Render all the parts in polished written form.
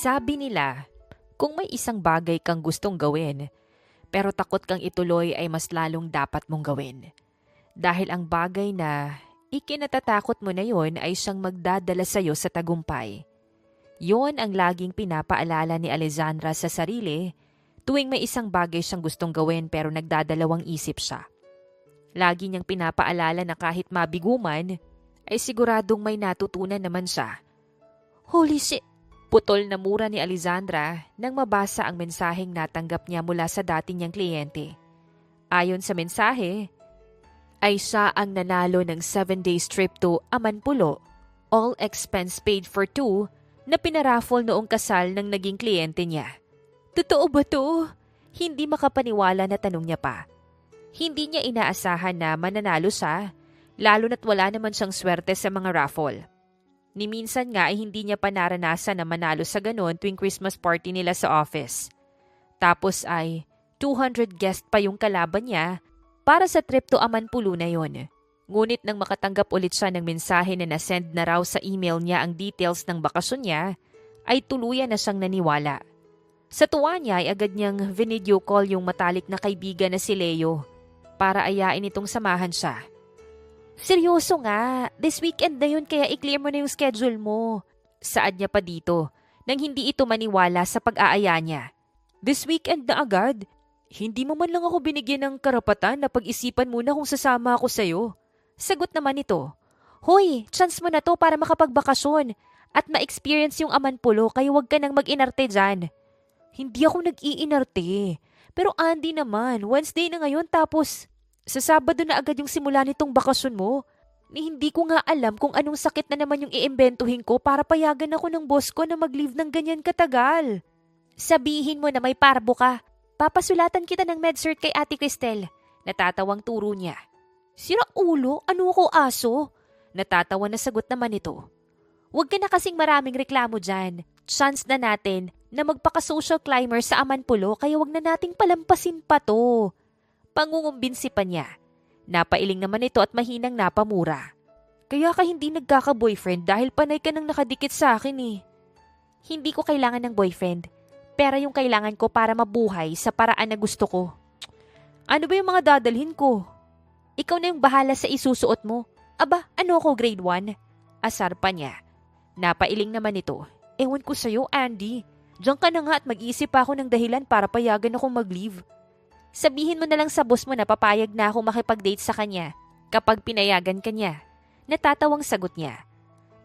Sabi nila, kung may isang bagay kang gustong gawin, pero takot kang ituloy ay mas lalong dapat mong gawin. Dahil ang bagay na ikinatatakot mo na yon ay siyang magdadala sa iyo sa tagumpay. Yon ang laging pinapaalala ni Alexandra sa sarili tuwing may isang bagay siyang gustong gawin pero nagdadalawang isip siya. Lagi niyang pinapaalala na kahit mabiguman, ay siguradong may natutunan naman siya. Holy shit! Putol na mura ni Alexandra nang mabasa ang mensaheng natanggap niya mula sa dati niyang kliyente. Ayon sa mensahe, ay siya ang nanalo ng 7-day trip to Amanpulo, all expense paid for 2, na pinaraffle noong kasal ng naging kliyente niya. Totoo ba to? Hindi makapaniwala na tanong niya pa. Hindi niya inaasahan na mananalo siya, lalo na't wala naman siyang swerte sa mga raffle. Ni minsan nga ay hindi niya pa naranasan na manalo sa ganon tuwing Christmas party nila sa office. Tapos ay 200 guest pa yung kalaban niya para sa trip to Amanpulo na yon. Ngunit nang makatanggap ulit siya ng mensahe na nasend na raw sa email niya ang details ng bakasyon niya, ay tuluyan na siyang naniwala. Sa tuwa niya ay agad niyang video call yung matalik na kaibigan na si Leo para ayain itong samahan siya. Seryoso nga, this weekend na yun kaya i-clear mo na yung schedule mo. Saad niya pa dito, nang hindi ito maniwala sa pag-aaya niya. This weekend na agad? Hindi mo man lang ako binigyan ng karapatan na pag-isipan muna kung sasama ako sa'yo. Sagot naman ito, Hoy, chance mo na to para makapagbakasyon at ma-experience yung Amanpulo kaya huwag ka nang mag-inarte dyan. Hindi ako nag-iinarte. Pero Andy naman, Wednesday na ngayon tapos sa Sabado na agad yung simula nitong bakasyon mo. Hindi ko nga alam kung anong sakit na naman yung iimbentuhin ko para payagan ako ng boss ko na mag-leave ng ganyan katagal. Sabihin mo na may parbo ka. Papasulatan kita ng med-cert kay Ate Cristel. Natatawang turo niya. Sira ulo? Ano ko aso? Natatawa na sagot naman ito. Huwag ka na kasing maraming reklamo dyan. Chance na natin na magpaka-social climber sa Amanpulo kaya wag na nating palampasin pa to. Pangungumbinsi pa niya. Napailing naman ito at mahinang napamura. Kaya ka hindi nagkaka-boyfriend dahil panay ka nang nakadikit sa akin eh. Hindi ko kailangan ng boyfriend. Pera yung kailangan ko para mabuhay sa paraan na gusto ko. Ano ba yung mga dadalhin ko? Ikaw na yung bahala sa isusuot mo. Aba, ano ko grade 1? Asar pa niya. Napailing naman ito. Ewan ko sa'yo, Andy. Diyan ka na nga at mag-iisip pa ako ng dahilan para payagan akong mag-leave. Sabihin mo na lang sa boss mo na papayag na ako makipag-date sa kanya kapag pinayagan ka niya. Natatawang sagot niya.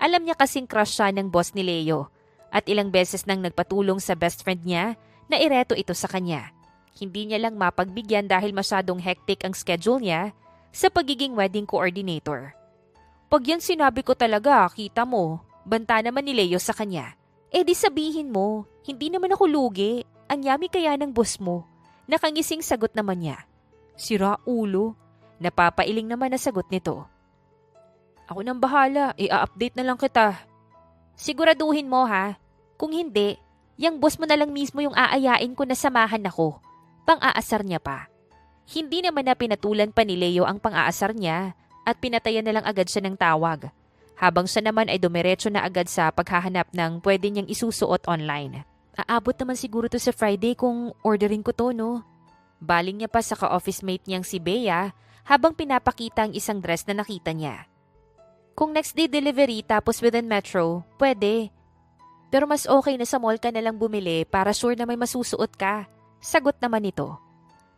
Alam niya kasing crush siya ng boss ni Leo at ilang beses nang nagpatulong sa best friend niya na ireto ito sa kanya. Hindi niya lang mapagbigyan dahil masyadong hectic ang schedule niya sa pagiging wedding coordinator. Pag yan sinabi ko talaga, kita mo, banta naman ni Leo sa kanya. Di sabihin mo, hindi naman ako lugi. Ang yami kaya ng boss mo. Nakangising sagot naman niya. Sira ulo. Napapailing naman na sagot nito. Ako nang bahala, i-update na lang kita. Siguraduhin mo ha. Kung hindi, yung boss mo na lang mismo yung aayain ko na samahan ako. Pang-aasar niya pa. Hindi naman na pinatulan pa ni Leo ang pang-aasar niya at pinatayan na lang agad siya ng tawag. Habang siya naman ay dumiretso na agad sa paghahanap ng pwede niyang isusuot online. Aabot naman siguro to sa Friday kung ordering ko to, no? Baling niya pa sa ka-office mate niyang si Bea habang pinapakita ang isang dress na nakita niya. Kung next day delivery tapos within metro, pwede. Pero mas okay na sa mall ka na lang bumili para sure na may masusuot ka. Sagot naman ito.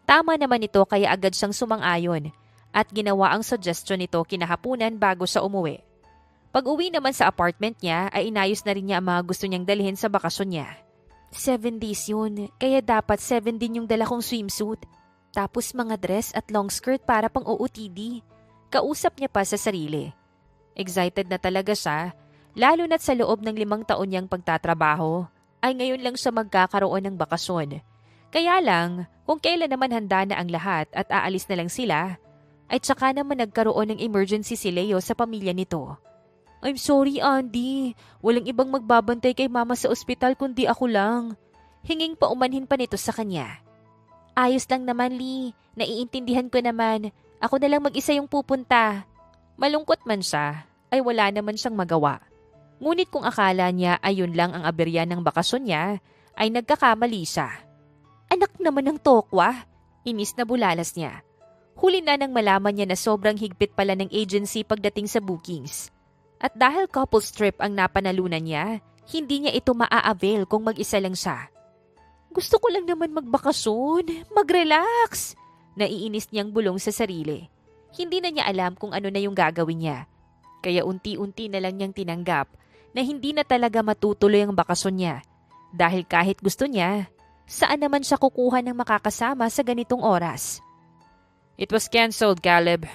Tama naman ito kaya agad siyang sumang-ayon at ginawa ang suggestion nito kinahapunan bago siya umuwi. Pag-uwi naman sa apartment niya ay inayos na rin niya ang mga gusto niyang dalhin sa bakasyon niya. 7 days yun, kaya dapat 7 din yung dala kong swimsuit. Tapos mga dress at long skirt para pang OOTD. Kausap niya pa sa sarili. Excited na talaga siya, lalo na't sa loob ng 5 taon niyang pagtatrabaho, ay ngayon lang siya magkakaroon ng bakasyon. Kaya lang, kung kailan naman handa na ang lahat at aalis na lang sila, ay tsaka naman nagkaroon ng emergency si Leo sa pamilya nito. I'm sorry, Andy. Walang ibang magbabantay kay mama sa ospital kundi ako lang. Hinging paumanhin pa nito sa kanya. Ayos lang naman, Lee. Naiintindihan ko naman. Ako na lang mag-isa yung pupunta. Malungkot man siya, ay wala naman siyang magawa. Ngunit kung akala niya ay yun lang ang aberya ng bakasyon niya, ay nagkakamali siya. Anak naman ng tokwa, inis na bulalas niya. Huli na nang malaman niya na sobrang higpit pala ng agency pagdating sa bookings. At dahil couples trip ang napanalunan niya, hindi niya ito maa-avail kung mag-isa lang siya. Gusto ko lang naman magbakasyon, mag-relax. Naiinis niyang bulong sa sarili. Hindi na niya alam kung ano na yung gagawin niya. Kaya unti-unti na lang niyang tinanggap na hindi na talaga matutuloy ang bakasyon niya. Dahil kahit gusto niya, saan naman siya kukuha ng makakasama sa ganitong oras? It was canceled, Caleb,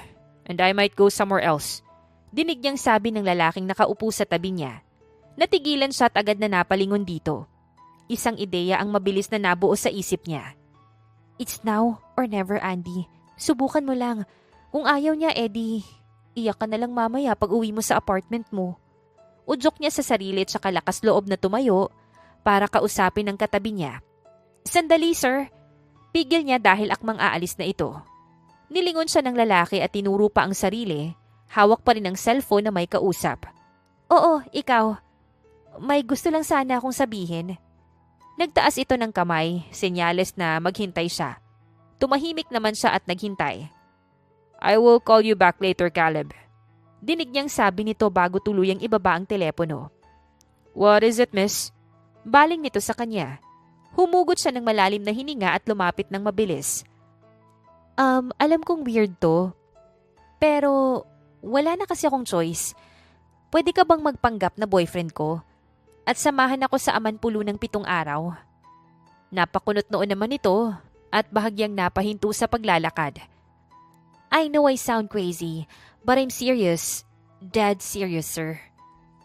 and I might go somewhere else. Dinig niyang sabi ng lalaking nakaupo sa tabi niya. Natigilan siya at agad na napalingon dito. Isang ideya ang mabilis na nabuo sa isip niya. It's now or never, Andy. Subukan mo lang. Kung ayaw niya, Eddie, iyak ka na lang mamaya pag uwi mo sa apartment mo. Udyok niya sa sarili at saka lakas loob na tumayo para kausapin ang katabi niya. Sandali, sir. Pigil niya dahil akmang aalis na ito. Nilingon siya ng lalaki at tinuro pa ang sarili. Hawak pa rin ang cellphone na may kausap. Oo, ikaw. May gusto lang sana akong sabihin. Nagtaas ito ng kamay, senyales na maghintay siya. Tumahimik naman siya at naghintay. I will call you back later, Caleb. Dinig niyang sabi nito bago tuluyang ibaba ang telepono. What is it, miss? Baling nito sa kanya. Humugot siya ng malalim na hininga at lumapit ng mabilis. Alam kong weird to. Pero wala na kasi akong choice. Pwede ka bang magpanggap na boyfriend ko? At samahan ako sa Amanpulo ng 7 araw. Napakunot noon naman ito at bahagyang napahinto sa paglalakad. I know I sound crazy, but I'm serious. Dead serious, sir.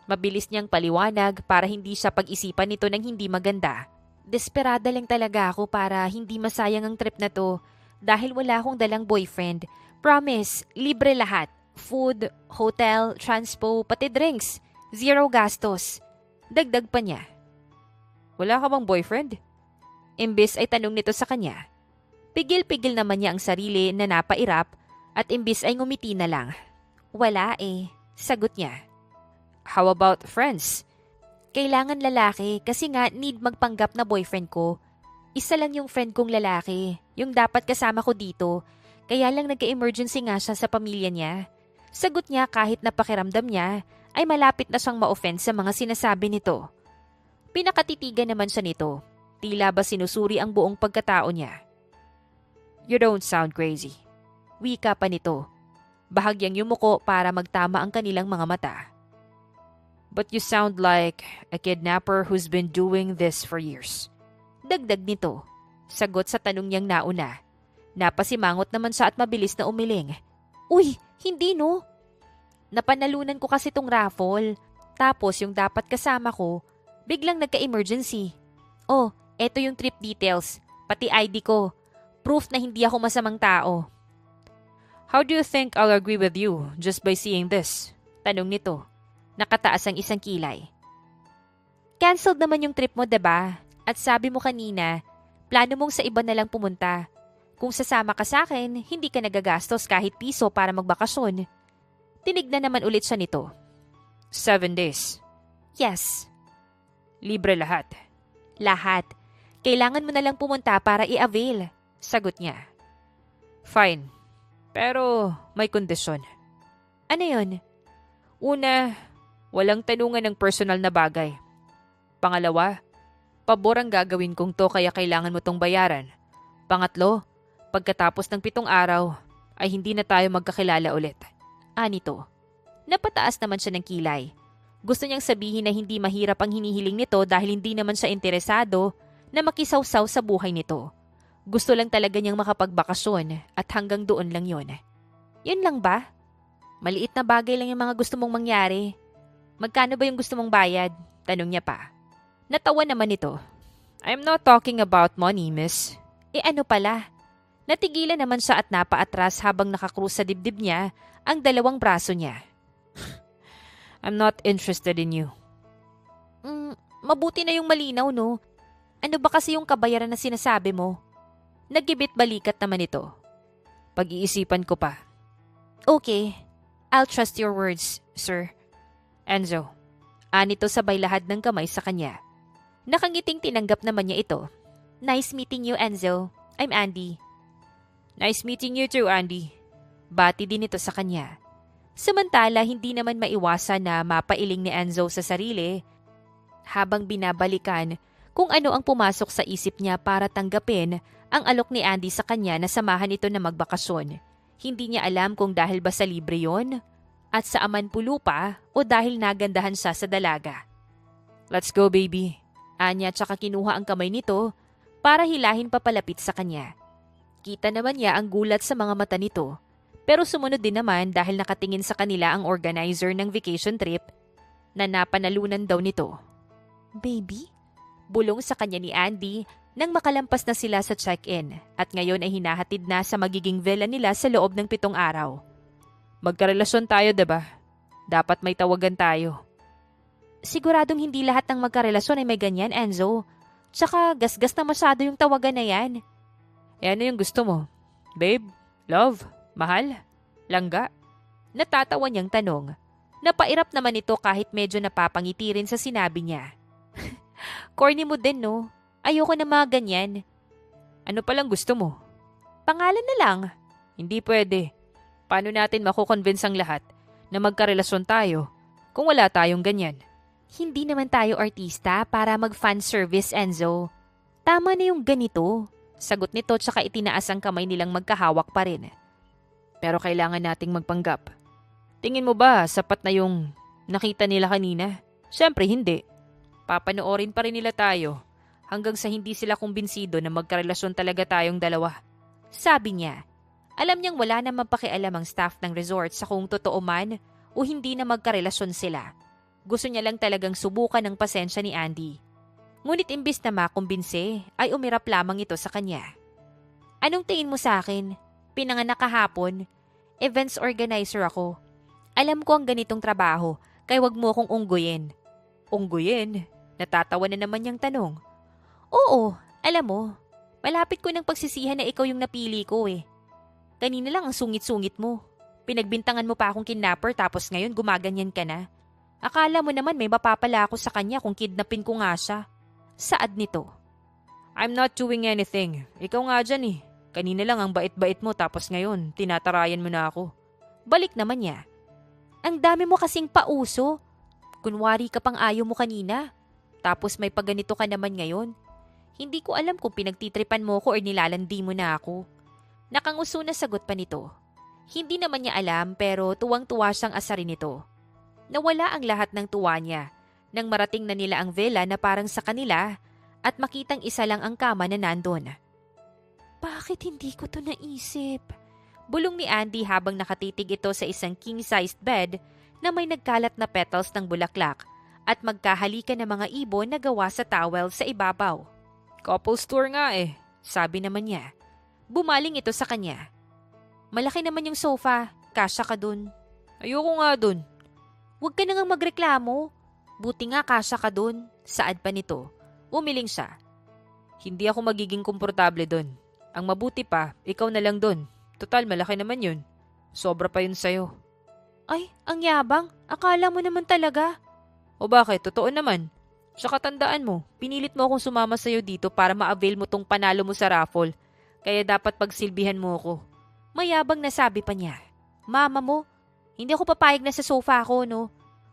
Mabilis niyang paliwanag para hindi siya pag-isipan nito ng hindi maganda. Desperada lang talaga ako para hindi masayang ang trip na to dahil wala akong dalang boyfriend. Promise, libre lahat. Food, hotel, transpo, pati drinks. Zero gastos. Dagdag pa niya. Wala ka bang boyfriend? Imbis ay tanong nito sa kanya. Pigil-pigil naman niya ang sarili na napairap at imbis ay ngumiti na lang. Wala sagot niya. How about friends? Kailangan lalaki kasi nga need magpanggap na boyfriend ko. Isa lang yung friend kong lalaki, yung dapat kasama ko dito. Kaya lang nagka-emergency nga siya sa pamilya niya. Sagot niya kahit napakiramdam niya ay malapit na siyang ma-offend sa mga sinasabi nito. Pinakatitigan naman siya nito. Tila ba sinusuri ang buong pagkatao niya. You don't sound crazy. Wika pa nito. Bahagyang yumuko para magtama ang kanilang mga mata. But you sound like a kidnapper who's been doing this for years. Dagdag nito. Sagot sa tanong niyang nauna. Napasimangot naman siya at mabilis na umiling. Uy, hindi no. Napanalunan ko kasi tong raffle. Tapos yung dapat kasama ko, biglang nagka-emergency. Oh, eto yung trip details. Pati ID ko. Proof na hindi ako masamang tao. How do you think I'll agree with you just by seeing this? Tanong nito. Nakataas ang isang kilay. Cancelled naman yung trip mo, diba? At sabi mo kanina, plano mong sa iba na lang pumunta. Kung sasama ka sa akin, hindi ka nagagastos kahit piso para magbakasyon. Tinignan naman ulit siya nito. 7 days. Yes. Libre lahat. Lahat. Kailangan mo na lang pumunta para i-avail. Sagot niya. Fine. Pero may kondisyon. Ano yun? Una, walang tanungan ng personal na bagay. Pangalawa, pabor ang gagawin kong to kaya kailangan mo tong bayaran. Pangatlo, pagkatapos ng 7 araw, ay hindi na tayo magkakilala ulit. Anito. Napataas naman siya ng kilay. Gusto niyang sabihin na hindi mahirap ang hinihiling nito dahil hindi naman siya interesado na makisawsaw sa buhay nito. Gusto lang talaga niyang makapagbakasyon at hanggang doon lang yun. Yun lang ba? Maliit na bagay lang yung mga gusto mong mangyari. Magkano ba yung gusto mong bayad? Tanong niya pa. Natawa naman ito. I'm not talking about money, miss. Ano pala? Natigilan naman siya at napaatras habang nakakrus sa dibdib niya ang 2 braso niya. I'm not interested in you. Mabuti na yung malinaw, no? Ano ba kasi yung kabayaran na sinasabi mo? Nagibit balikat naman ito. Pag-iisipan ko pa. Okay, I'll trust your words, sir. Enzo, Anito sabay lahad ng kamay sa kanya. Nakangiting tinanggap naman niya ito. Nice meeting you, Enzo. I'm Andy. Nice meeting you too, Andy. Bati din ito sa kanya. Samantala, hindi naman maiwasan na mapailing ni Enzo sa sarili habang binabalikan kung ano ang pumasok sa isip niya para tanggapin ang alok ni Andy sa kanya na samahan ito na magbakasyon. Hindi niya alam kung dahil ba sa libre yon at sa aman pulupa o dahil nagandahan siya sa dalaga. Let's go, baby. Anya tsaka kinuha ang kamay nito para hilahin papalapit sa kanya. Kita naman niya ang gulat sa mga mata nito. Pero sumunod din naman dahil nakatingin sa kanila ang organizer ng vacation trip na napanalunan daw nito. Baby? Bulong sa kanya ni Andy nang makalampas na sila sa check-in at ngayon ay hinahatid na sa magiging villa nila sa loob ng 7 araw. Magkarelasyon tayo, diba? Dapat may tawagan tayo. Siguradong hindi lahat ng magkarelasyon ay may ganyan, Enzo. Tsaka gasgas na masyado yung tawagan na yan. E ano yung gusto mo? Babe? Love? Mahal? Langga? Natatawa niyang tanong. Napairap naman ito kahit medyo napapangiti rin sa sinabi niya. Corny mo din, no? Ayoko na mga ganyan. Ano palang gusto mo? Pangalan na lang. Hindi pwede. Paano natin makukonvince ang lahat na magkarelasyon tayo kung wala tayong ganyan? Hindi naman tayo artista para mag-fan service, Enzo. Tama na yung ganito. Sagot nito tsaka itinaas ang kamay nilang magkahawak pa rin. Pero kailangan nating magpanggap. Tingin mo ba sapat na yung nakita nila kanina? Siyempre hindi. Papanoorin pa rin nila tayo hanggang sa hindi sila kumbinsido na magkarelasyon talaga tayong dalawa. Sabi niya, alam niyang wala namang pakialam ang staff ng resort sa kung totoo man o hindi na magkarelasyon sila. Gusto niya lang talagang subukan ang pasensya ni Andy. Ngunit imbis na makumbinse, ay umirap lamang ito sa kanya. Anong tingin mo sa akin? Pinanganak kahapon. Events organizer ako. Alam ko ang ganitong trabaho, kaya wag mo akong unggoyin. Unggoyin? Natatawa na naman niyang tanong. Oo, alam mo, malapit ko ng pagsisihan na ikaw yung napili ko eh. Kanina lang ang sungit-sungit mo. Pinagbintangan mo pa akong kidnapper tapos ngayon gumaganyan ka na. Akala mo naman may mapapala ako sa kanya kung kidnapin ko nga siya. Saad nito. I'm not doing anything. Ikaw nga dyan eh. Kanina lang ang bait-bait mo tapos ngayon tinatarayan mo na ako. Balik naman niya. Ang dami mo kasing pauso. Kunwari ka pang ayaw mo kanina. Tapos may paganito ka naman ngayon. Hindi ko alam kung pinagtitripan mo ko o nilalandi mo na ako. Nakanguso na sagot pa nito. Hindi naman niya alam pero tuwang-tuwa siyang asarin nito. Nawala ang lahat ng tuwa niya nang marating na nila ang villa na parang sa kanila at makitang isa lang ang kama na nandun. Bakit hindi ko to naisip? Bulong ni Andy habang nakatitig ito sa isang king-sized bed na may nagkalat na petals ng bulaklak at magkahalikan ng mga ibon na gawa sa towel sa ibabaw. Couples tour nga eh, sabi naman niya. Bumaling ito sa kanya. Malaki naman yung sofa, kasya ka dun. Ayoko nga dun. Huwag ka na nga magreklamo. Buti nga kasya ka dun, saad pa nito. Umiling siya. Hindi ako magiging komportable dun. Ang mabuti pa, ikaw na lang dun. Total, malaki naman yun. Sobra pa yun sa'yo. Ay, ang yabang. Akala mo naman talaga. O bakit? Totoo naman. Tsaka tandaan mo, pinilit mo akong sumama sa'yo dito para ma-avail mo tong panalo mo sa raffle. Kaya dapat pagsilbihan mo ako. Mayabang na sabi pa niya. Mama mo, hindi ako papayag na sa sofa ako, no?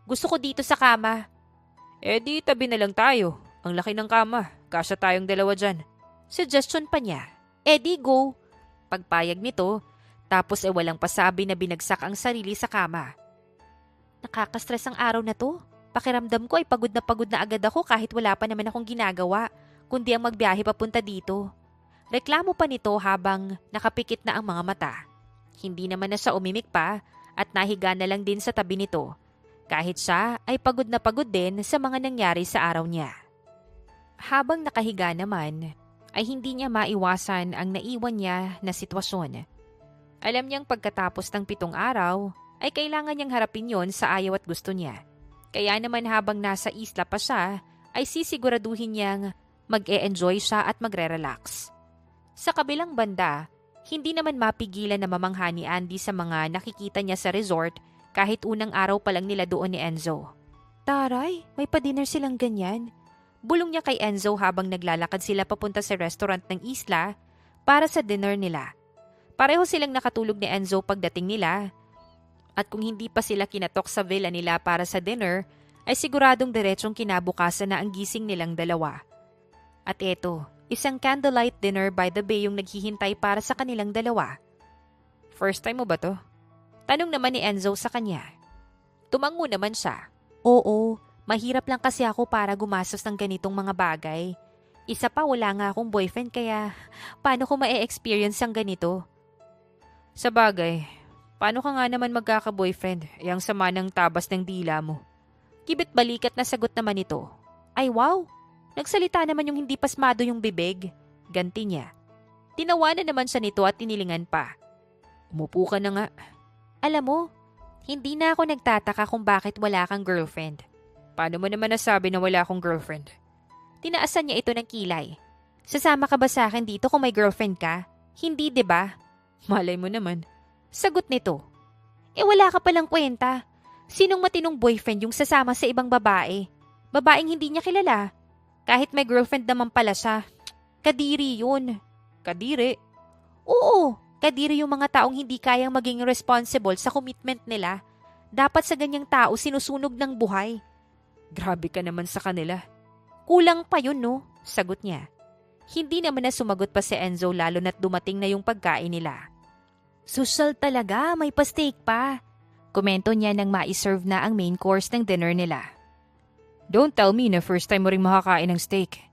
Gusto ko dito sa kama. Eh di, tabi na lang tayo. Ang laki ng kama. Kasya tayong dalawa dyan. Suggestion pa niya. Eh di, go. Pagpayag nito, tapos walang pasabi na binagsak ang sarili sa kama. Nakaka-stress ang araw na to. Pakiramdam ko ay pagod na agad ako kahit wala pa naman akong ginagawa, kundi ang magbiyahe papunta dito. Reklamo pa nito habang nakapikit na ang mga mata. Hindi naman na siya umimik pa at nahiga na lang din sa tabi nito. Kahit siya ay pagod na pagod din sa mga nangyari sa araw niya. Habang nakahiga naman, ay hindi niya maiwasan ang naiwan niya na sitwasyon. Alam niyang pagkatapos ng 7 araw, ay kailangan niyang harapin yon sa ayaw at gusto niya. Kaya naman habang nasa isla pa siya, ay sisiguraduhin niyang mag-e-enjoy siya at magre-relax. Sa kabilang banda, hindi naman mapigilan na mamangha ni Andy sa mga nakikita niya sa resort kahit unang araw pa lang nila doon ni Enzo. Taray, may pa-dinner silang ganyan. Bulong niya kay Enzo habang naglalakad sila papunta sa restaurant ng isla para sa dinner nila. Pareho silang nakatulog ni Enzo pagdating nila. At kung hindi pa sila kinatok sa villa nila para sa dinner, ay siguradong diretsong kinabukasan na ang gising nilang dalawa. At eto, isang candlelight dinner by the bay yung naghihintay para sa kanilang dalawa. First time mo ba to? Tanong naman ni Enzo sa kanya. Tumango naman siya. Oo, mahirap lang kasi ako para gumastos ng ganitong mga bagay. Isa pa wala nga akong boyfriend kaya paano ko ma-experience ang ganito? Sa bagay, paano ka nga naman magkaka-boyfriend? Yang sama ng tabas ng dila mo. Kibit balikat na sagot naman ito. Ay wow, nagsalita naman yung hindi pasmado yung bibig. Ganti niya. Tinawanan naman siya nito at tinilingan pa. Umupo ka na nga. Alam mo, hindi na ako nagtataka kung bakit wala kang girlfriend. Paano mo naman nasabi na wala akong girlfriend? Tinaasan niya ito ng kilay. Sasama ka ba sa akin dito kung may girlfriend ka? Hindi, 'di ba? Malay mo naman. Sagot nito. Wala ka palang kwenta. Sinong matinong boyfriend yung sasama sa ibang babae? Babaeng hindi niya kilala. Kahit may girlfriend naman pala siya. Kadiri yun. Kadiri? Oo, kadiri yung mga taong hindi kayang maging responsible sa commitment nila. Dapat sa ganyang tao sinusunog ng buhay. Grabe ka naman sa kanila. Kulang pa yun, no? Sagot niya. Hindi naman na sumagot pa si Enzo lalo na't dumating na yung pagkain nila. Social talaga, may pa-steak pa. Komento niya nang ma-serve na ang main course ng dinner nila. Don't tell me na first time mo ring makakain ng steak.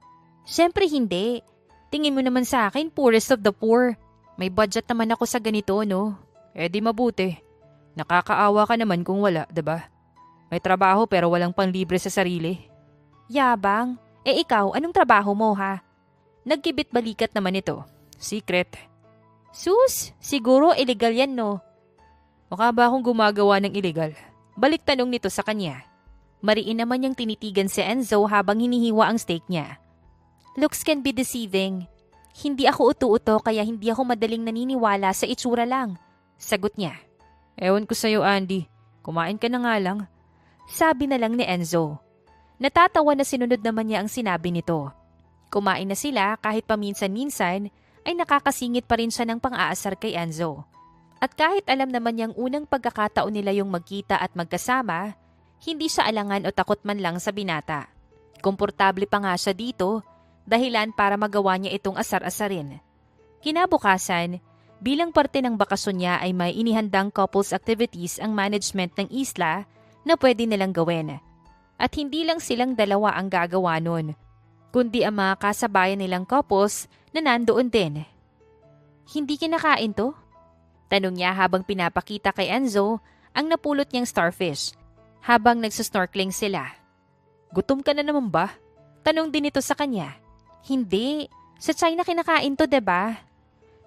Siyempre hindi. Tingin mo naman sa akin, poorest of the poor. May budget naman ako sa ganito, no? Di mabuti. Nakakaawa ka naman kung wala, 'di ba? May trabaho pero walang panlibre sa sarili. Yabang. Ikaw, anong trabaho mo ha? Nagkibit balikat naman ito. Secret. Sus, siguro illegal yan no? Mukha ba akong gumagawa ng illegal? Balik tanong nito sa kanya. Mariin naman niyang tinitigan si Enzo habang hinihiwa ang steak niya. Looks can be deceiving. Hindi ako utu-uto kaya hindi ako madaling naniniwala sa itsura lang. Sagot niya. Ewan ko sa'yo, Andy. Kumain ka na nga lang. Sabi na lang ni Enzo. Natatawa na sinunod naman niya ang sinabi nito. Kumain na sila kahit paminsan-minsan ay nakakasingit pa rin siya ng pang-aasar kay Enzo. At kahit alam naman niyang unang pagkakataon nila yung magkita at magkasama, hindi siya alangan o takot man lang sa binata. Komportable pa nga siya dito, dahilan para magawa niya itong asar-asarin. Kinabukasan, bilang parte ng bakasyon niya ay may inihandang couples activities ang management ng isla na pwede nilang gawin. At hindi lang silang dalawa ang gagawa nun, kundi ang mga kasabayan nilang couples na nandoon din. Hindi kinakain to? Tanong niya habang pinapakita kay Enzo ang napulot niyang starfish habang nagsasnorkeling sila. Gutom ka na naman ba? Tanong din ito sa kanya. Hindi. Sa China kinakain to, 'di ba?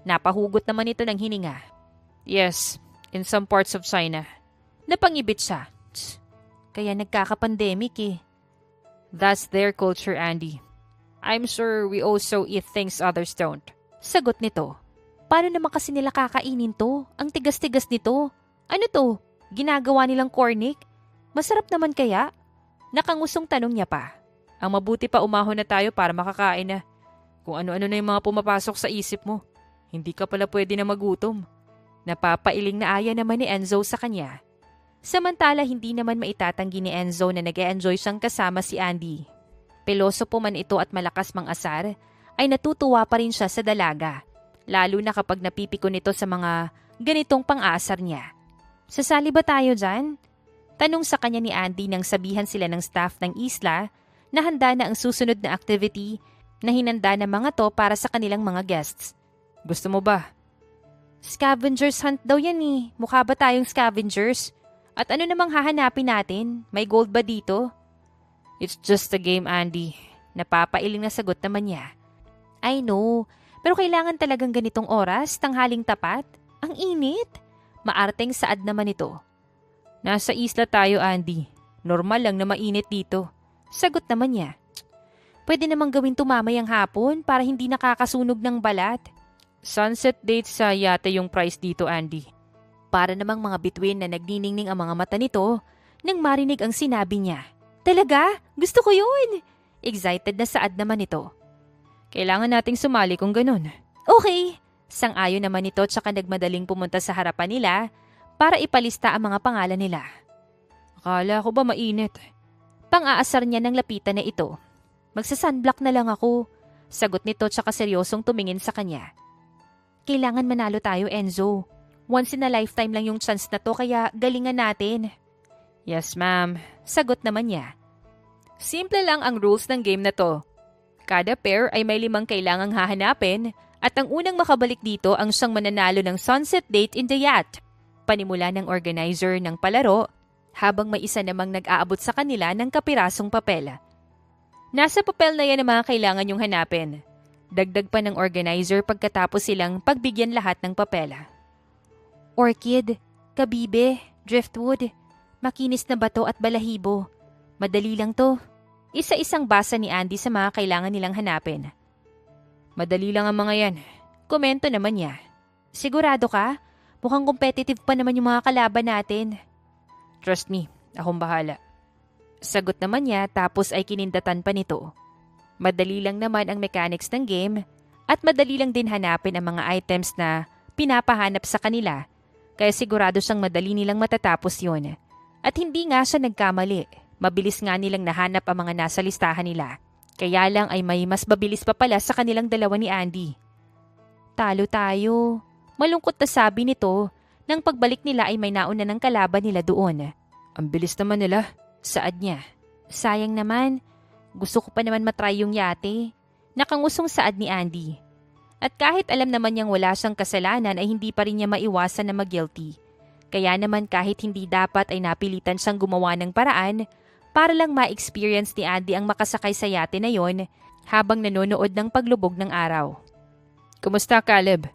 Napahugot naman ito ng hininga. Yes, in some parts of China. Napangibit siya. Kaya nagkaka-pandemic eh. That's their culture, Andy. I'm sure we also eat things others don't. Sagot nito. Paano naman kasi nila kakainin to? Ang tigas-tigas nito. Ano to? Ginagawa nilang cornic? Masarap naman kaya? Nakangusong tanong niya pa. Ang mabuti pa umahon na tayo para makakain na. Kung ano-ano na yung mga pumapasok sa isip mo. Hindi ka pala pwede na magutom. Napapailing na aya naman ni Enzo sa kanya. Samantala hindi naman maitatanggi ni Enzo na nag-e-enjoy siyang kasama si Andy. Peloso po man ito at malakas mang asar, ay natutuwa pa rin siya sa dalaga. Lalo na kapag napipiko nito sa mga ganitong pang-aasar niya. Sasali ba tayo dyan? Tanong sa kanya ni Andy nang sabihan sila ng staff ng isla na handa na ang susunod na activity na hinanda ng mga to para sa kanilang mga guests. Gusto mo ba? Scavengers hunt daw yan eh. Mukha ba tayong scavengers? At ano namang hahanapin natin? May gold ba dito? It's just a game, Andy. Napapailing na sagot naman niya. I know, pero kailangan talagang ganitong oras, tanghaling tapat. Ang init. Maarteng saad naman ito. Nasa isla tayo, Andy. Normal lang na mainit dito. Sagot naman niya. Pwede namang gawin tumamayang hapon para hindi nakakasunog ng balat. Sunset date sa yate yung price dito, Andy. Para namang mga bituin na nagniningning ang mga mata nito nang marinig ang sinabi niya. Talaga? Gusto ko yun! Excited na saad naman ito. Kailangan nating sumali kung ganun. Okay! Sang-ayon naman ito tsaka nagmadaling pumunta sa harapan nila para ipalista ang mga pangalan nila. Akala ko ba mainit? Pang-aasar niya ng lapitan na ito. Magsasunblock na lang ako. Sagot nito tsaka seryosong tumingin sa kanya. Kailangan manalo tayo, Enzo. Once in a lifetime lang yung chance na to kaya galingan natin. Yes, ma'am. Sagot naman niya. Simple lang ang rules ng game na to. Kada pair ay may 5 kailangang hahanapin at ang unang makabalik dito ang siyang mananalo ng sunset date in the yacht. Panimula ng organizer ng palaro habang may isa namang nag-aabot sa kanila ng kapirasong papel. Nasa papel na yan ang mga kailangan yung hanapin. Dagdag pa ng organizer pagkatapos silang pagbigyan lahat ng papel. Orchid, kabibe, driftwood, makinis na bato at balahibo. Madali lang to. Isa-isang basa ni Andy sa mga kailangan nilang hanapin. Madali lang ang mga yan. Komento naman niya. Sigurado ka? Mukhang competitive pa naman yung mga kalaban natin. Trust me, akong bahala. Sagot naman niya tapos ay kinindatan pa nito. Madali lang naman ang mechanics ng game at madali lang din hanapin ang mga items na pinapahanap sa kanila kaya sigurado siyang madali nilang matatapos yun. At hindi nga siya nagkamali. Mabilis nga nilang nahanap ang mga nasa listahan nila. Kaya lang ay may mas mabilis pa pala sa kanilang dalawa ni Andy. Talo tayo. Malungkot na sabi nito nang pagbalik nila ay may nauna ng kalaban nila doon. Ang bilis naman nila. Saad niya. Sayang naman. Gusto ko pa naman matry yung yate. Nakangusong saad ni Andy. At kahit alam naman niyang wala siyang kasalanan ay hindi pa rin niya maiwasan na mag-guilty. Kaya naman kahit hindi dapat ay napilitan siyang gumawa ng paraan para lang ma-experience ni Andy ang makasakay sa yate na yon habang nanonood ng paglubog ng araw. Kumusta, Caleb?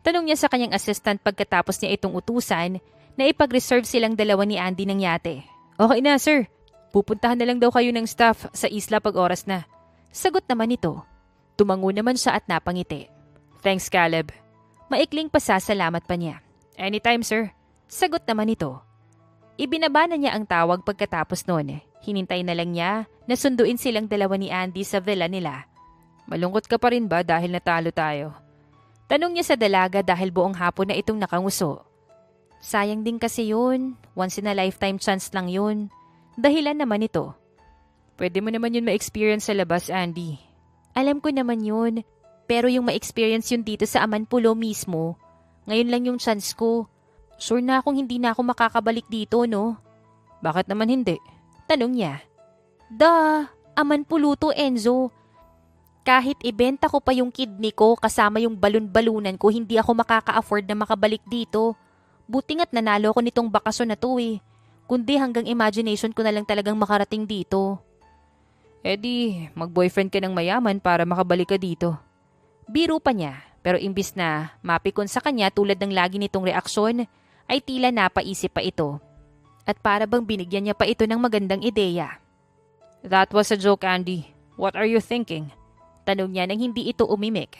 Tanong niya sa kanyang assistant pagkatapos niya itong utusan na ipag-reserve silang dalawa ni Andy ng yate. Okay na, sir. Pupuntahan na lang daw kayo ng staff sa isla pag oras na. Sagot naman ito. Tumango naman siya at napangiti. Thanks, Caleb. Maikling pasasalamat pa niya. Anytime, sir. Sagot naman ito. Ibinaba na niya ang tawag pagkatapos noon. Hinintay na lang niya na sunduin silang dalawa ni Andy sa villa nila. Malungkot ka pa rin ba dahil natalo tayo? Tanong niya sa dalaga dahil buong hapon na itong nakanguso. Sayang din kasi yun. Once in a lifetime chance lang yun. Dahilan naman ito. Pwede mo naman yun ma-experience sa labas, Andy. Alam ko naman yun. Pero yung ma-experience yun dito sa Amanpulo mismo, ngayon lang yung chance ko. Sure na akong hindi na ako makakabalik dito, no? Bakit naman hindi? Tanong niya. Amanpulo to, Enzo. Kahit ibenta ko pa yung kidney ko kasama yung balon-balunan ko, hindi ako makaka-afford na makabalik dito. Buti nga't nanalo ko nitong bakasyon na to eh. Kundi hanggang imagination ko na lang talagang makarating dito. Di, mag-boyfriend ka ng mayaman para makabalik ka dito. Biro pa niya, pero imbis na mapikon sa kanya tulad ng lagi nitong reaksyon, ay tila napaisip pa ito. At para bang binigyan niya pa ito ng magandang ideya. That was a joke, Andy. What are you thinking? Tanong niya nang hindi ito umimik.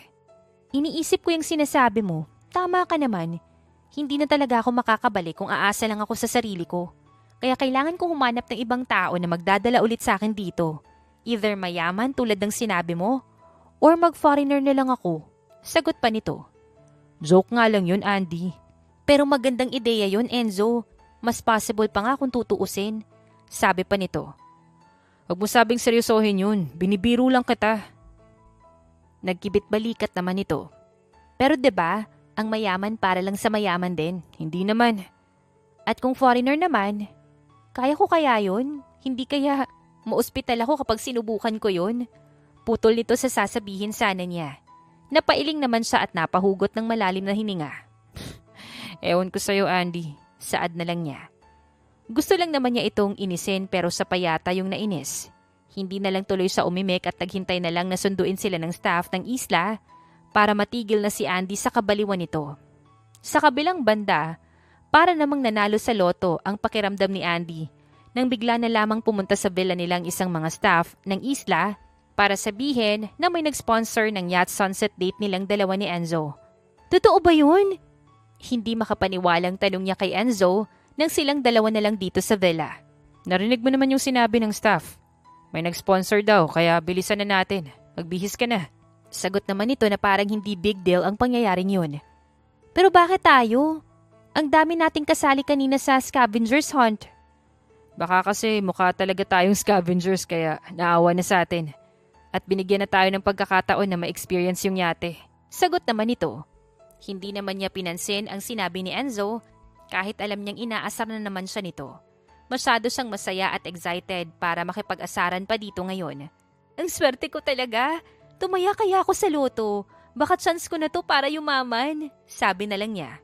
Iniisip ko yung sinasabi mo. Tama ka naman. Hindi na talaga ako makakabalik kung aasa lang ako sa sarili ko. Kaya kailangan kong humanap ng ibang tao na magdadala ulit sa akin dito. Either mayaman tulad ng sinabi mo, or mag-foreigner na lang ako. Sagot pa nito. Joke nga lang yun, Andy. Pero magandang ideya yun, Enzo. Mas possible pa nga kung tutuusin. Sabi pa nito. Huwag mo sabing seryosohin yun. Binibiro lang kita. Nagkibit balikat naman ito. Pero 'di ba? Ang mayaman para lang sa mayaman din. Hindi naman. At kung foreigner naman, kaya ko kaya yun? Hindi kaya maospital ako kapag sinubukan ko yun? Putol nito sa sasabihin sana niya. Napailing naman siya at napahugot ng malalim na hininga. Ewan ko sa'yo, Andy. Saad na lang niya. Gusto lang naman niya itong inisin pero sa payata yung nainis. Hindi na lang tuloy sa umimik at naghintay na lang na sunduin sila ng staff ng isla para matigil na si Andy sa kabaliwan nito. Sa kabilang banda, para namang nanalo sa loto ang pakiramdam ni Andy nang bigla na lamang pumunta sa villa nilang isang mga staff ng isla para sabihin na may nag-sponsor ng yacht sunset date nilang dalawa ni Enzo. Totoo ba yun? Hindi makapaniwalang tanong niya kay Enzo nang silang dalawa na lang dito sa villa. Narinig mo naman yung sinabi ng staff. May nag-sponsor daw kaya bilisan na natin. Magbihis ka na. Sagot naman nito na parang hindi big deal ang pangyayaring yun. Pero bakit tayo? Ang dami nating kasali kanina sa scavengers hunt. Baka kasi mukha talaga tayong scavengers kaya naawa na sa atin. At binigyan na tayo ng pagkakataon na ma-experience yung yate. Sagot naman nito. Hindi naman niya pinansin ang sinabi ni Enzo kahit alam niyang inaasar na naman siya nito. Masyado siyang masaya at excited para makipag-asaran pa dito ngayon. Ang swerte ko talaga. Tumaya kaya ako sa loto. Baka chance ko na to para yumaman. Sabi na lang niya.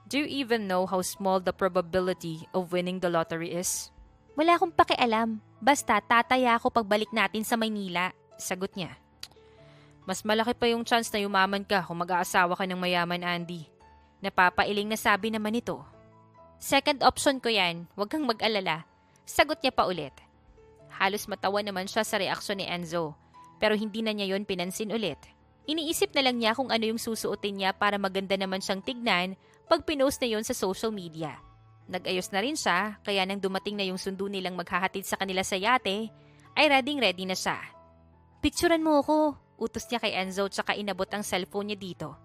Do you even know how small the probability of winning the lottery is? Wala akong pakialam. Basta tataya ako pagbalik natin sa Maynila. Sagot niya. Mas malaki pa yung chance na yumaman ka kung mag-aasawa ka ng mayaman, Andy. Napapailing na sabi naman ito. Second option ko yan, huwag kang mag-alala. Sagot niya pa ulit. Halos matawa naman siya sa reaksyon ni Enzo, pero hindi na niya yon pinansin ulit. Iniisip na lang niya kung ano yung susuotin niya para maganda naman siyang tignan pag pinost na yon sa social media. Nag-ayos na rin siya, kaya nang dumating na yung sundo nilang maghahatid sa kanila sa yate, ay ready na siya. Picturean mo ako, utos niya kay Enzo tsaka inabot ang cellphone niya dito.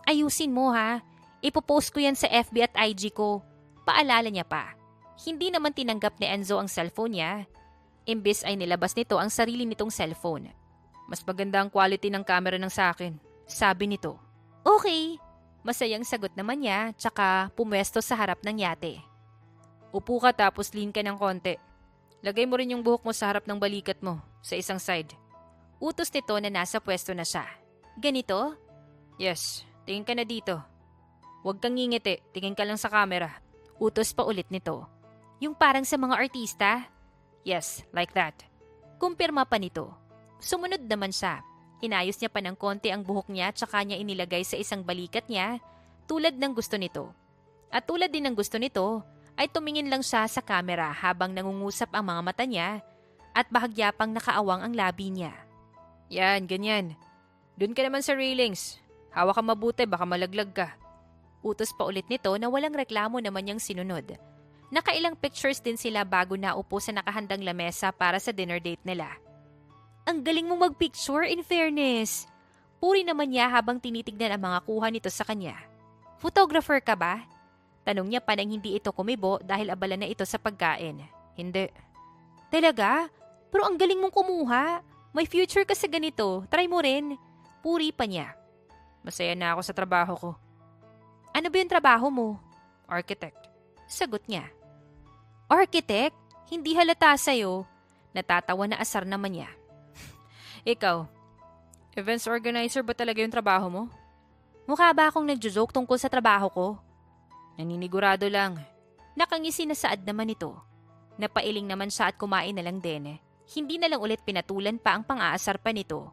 Ayusin mo ha, ipopost ko yan sa FB at IG ko. Paalala niya pa. Hindi naman tinanggap ni Enzo ang cellphone niya. Imbis ay nilabas nito ang sarili nitong cellphone. Mas maganda ang quality ng camera ng sa akin, sabi nito. Okay, masayang sagot naman niya tsaka pumwesto sa harap ng yate. Upo ka tapos lean ka ng konti. Lagay mo rin yung buhok mo sa harap ng balikat mo, sa isang side. Utos nito na nasa pwesto na siya. Ganito? Yes, tingin ka na dito. Huwag kang ngingiti, tingin ka lang sa camera. Utos pa ulit nito. Yung parang sa mga artista? Yes, like that. Kumpirma pa nito. Sumunod naman siya. Inayos niya pa ng konti ang buhok niya tsaka niya inilagay sa isang balikat niya tulad ng gusto nito. At tulad din ng gusto nito ay tumingin lang siya sa camera habang nangungusap ang mga mata niya at bahagya pang nakaawang ang labi niya. Yan, ganyan. Doon ka naman sa railings. Hawak ka mabuti, baka malaglag ka. Utos pa ulit nito na walang reklamo naman niyang sinunod. Nakailang pictures din sila bago naupo sa nakahandang lamesa para sa dinner date nila. Ang galing mong magpicture in fairness. Puri naman niya habang tinitignan ang mga kuha nito sa kanya. Photographer ka ba? Tanong niya pa nang hindi ito kumibo dahil abala na ito sa pagkain. Hindi. Talaga? Pero ang galing mong kumuha. May future ka sa ganito. Try mo rin. Puri pa niya. Masaya na ako sa trabaho ko. Ano ba yung trabaho mo? Architect. Sagot niya. Architect? Hindi halata sa'yo. Natatawa na asar naman niya. Ikaw, events organizer ba talaga yung trabaho mo? Mukha ba akong nagjo-joke tungkol sa trabaho ko? Naninigurado lang. Nakangisi na saad naman ito. Napailing naman siya at kumain na lang din. Hindi na lang ulit pinatulan pa ang pang-aasar pa nito.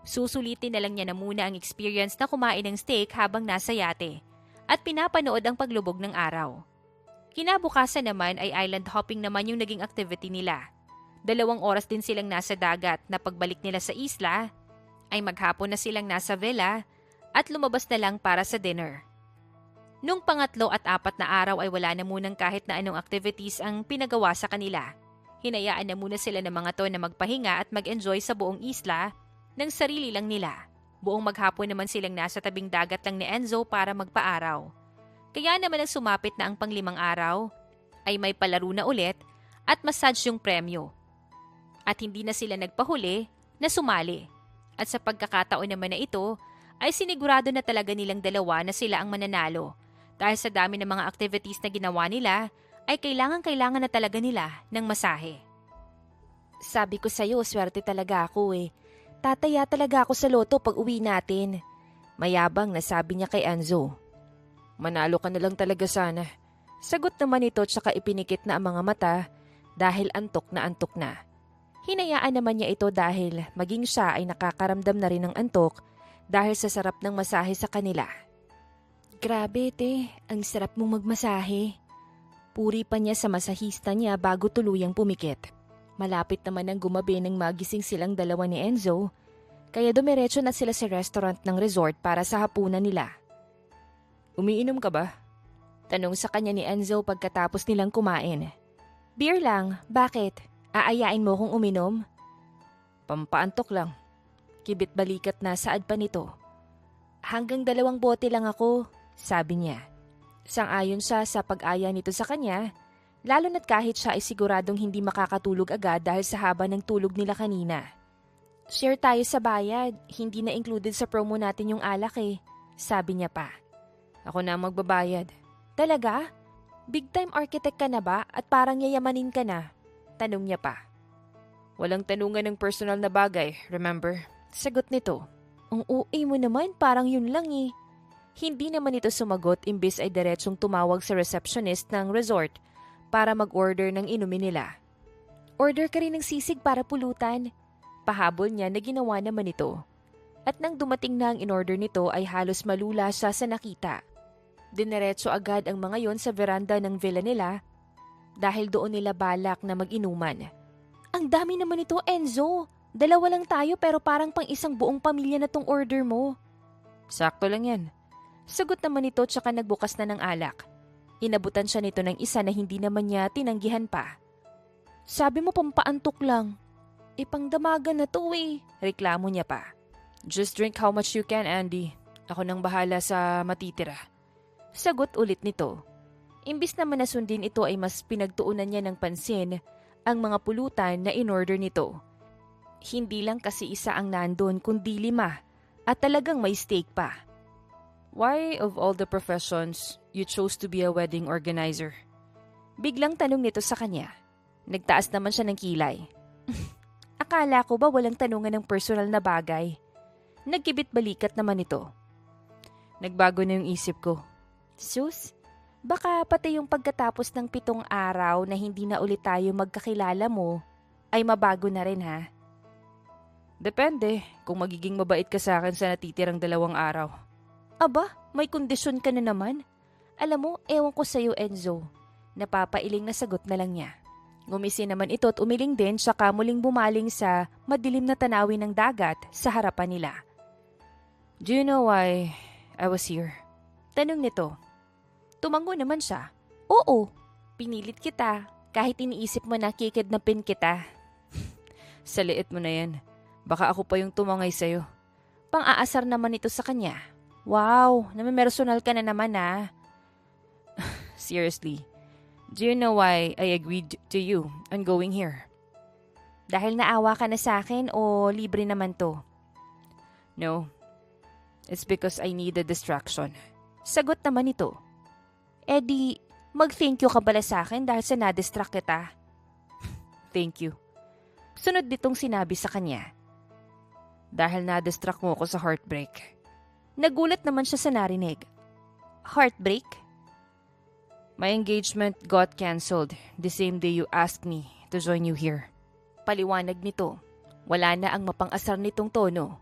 Susulitin na lang niya na muna ang experience na kumain ng steak habang nasa yate at pinapanood ang paglubog ng araw. Kinabukasan naman ay island hopping naman yung naging activity nila. 2 oras din silang nasa dagat na pagbalik nila sa isla ay maghapon na silang nasa villa at lumabas na lang para sa dinner. Nung pangatlo at 4 na araw ay wala na munang kahit na anong activities ang pinagawa sa kanila. Hinayaan na muna sila ng mga to na magpahinga at mag-enjoy sa buong isla ng sarili lang nila. Buong maghapon naman silang nasa tabing dagat lang ni Enzo para magpaaraw. Kaya naman ang sumapit na ang 5 araw ay may palaro na ulit at massage yung premyo. At hindi na sila nagpahuli na sumali. At sa pagkakataon naman na ito ay sinigurado na talaga nilang dalawa na sila ang mananalo. Dahil sa dami ng mga activities na ginawa nila ay kailangan na talaga nila ng masahe. Sabi ko sa'yo, swerte talaga ako eh. Tataya talaga ako sa loto pag uwi natin. Mayabang na sabi niya kay Enzo. Manalo ka na lang talaga sana. Sagot naman ito tsaka ipinikit na ang mga mata dahil antok na. Hinayaan naman niya ito dahil maging siya ay nakakaramdam na rin ng antok dahil sa sarap ng masahe sa kanila. Grabe te, ang sarap mong magmasahe. Puri pa niya sa masahista niya bago tuluyang pumikit. Malapit naman ang gumabi nang magising silang dalawa ni Enzo, kaya dumiretso na sila sa restaurant ng resort para sa hapunan nila. Umiinom ka ba? Tanong sa kanya ni Enzo pagkatapos nilang kumain. Beer lang, bakit? Aayain mo kong uminom? Pampaantok lang. Kibit balikat na saad pa nito. Hanggang 2 bote lang ako, sabi niya. Sang-ayon siya sa pag-aya nito sa kanya, lalo na't kahit siya ay siguradong hindi makakatulog agad dahil sa haba ng tulog nila kanina. Share tayo sa bayad, hindi na included sa promo natin yung alak sabi niya pa. Ako na magbabayad. Talaga? Big time architect ka na ba at parang yayamanin ka na? Tanong niya pa. Walang tanungan ng personal na bagay, remember? Sagot nito. Ang OA mo naman, parang yun lang Hindi naman ito sumagot imbis ay diretsong tumawag sa receptionist ng resort para mag-order ng inumin nila. Order ka rin ng sisig para pulutan. Pahabol niya na ginawa naman ito. At nang dumating na ang in-order nito ay halos malula siya sa nakita. Dineretso agad ang mga yon sa veranda ng villa nila dahil doon nila balak na mag-inuman. Ang dami naman ito, Enzo! 2 lang tayo pero parang pang isang buong pamilya na tong order mo. Sakto lang yan. Sagot naman ito tsaka nagbukas na ng alak. Inabutan siya nito ng isa na hindi naman niya tinanggihan pa. Sabi mo pampaantok lang. Pangdamagan na to reklamo niya pa. Just drink how much you can, Andy. Ako nang bahala sa matitira. Sagot ulit nito. Imbis naman na sundin ito ay mas pinagtuunan niya ng pansin ang mga pulutan na in-order nito. Hindi lang kasi isa ang nandun kundi 5 at talagang may steak pa. Why of all the professions you chose to be a wedding organizer? Biglang tanong nito sa kanya. Nagtaas naman siya ng kilay. Akala ko ba walang tanungan ng personal na bagay? Nagkibit balikat naman ito. Nagbago na yung isip ko. Sus, baka pati yung pagkatapos ng 7 araw na hindi na ulit tayo magkakilala mo ay mabago na rin ha? Depende kung magiging mabait ka sa akin sa natitirang 2 araw. Aba, may kondisyon ka na naman. Alam mo, ewan ko sa'yo Enzo. Napapailing na sagot na lang niya. Ngumisi naman ito at umiling din saka muling bumaling sa madilim na tanawin ng dagat sa harapan nila. Do you know why I was here? Tanong nito. Tumango naman siya. Oo, pinilit kita kahit iniisip mo na kikidnapin kita. Sa liit mo na yan. Baka ako pa yung tumangay sa'yo. Pang-aasar naman ito sa kanya. Wow, namimersonal ka na naman Seriously, do you know why I agreed to you on going here? Dahil naawa ka na sa akin o libre naman to? No, it's because I need a distraction. Sagot naman ito. Di, mag-thank you ka pala sa akin dahil sa na-distract kita. Thank you. Sunod ditong sinabi sa kanya. Dahil na-distract mo ako sa heartbreak. Nagulat naman siya sa narinig. Heartbreak? My engagement got cancelled the same day you asked me to join you here. Paliwanag nito. Wala na ang mapang-asar nitong tono.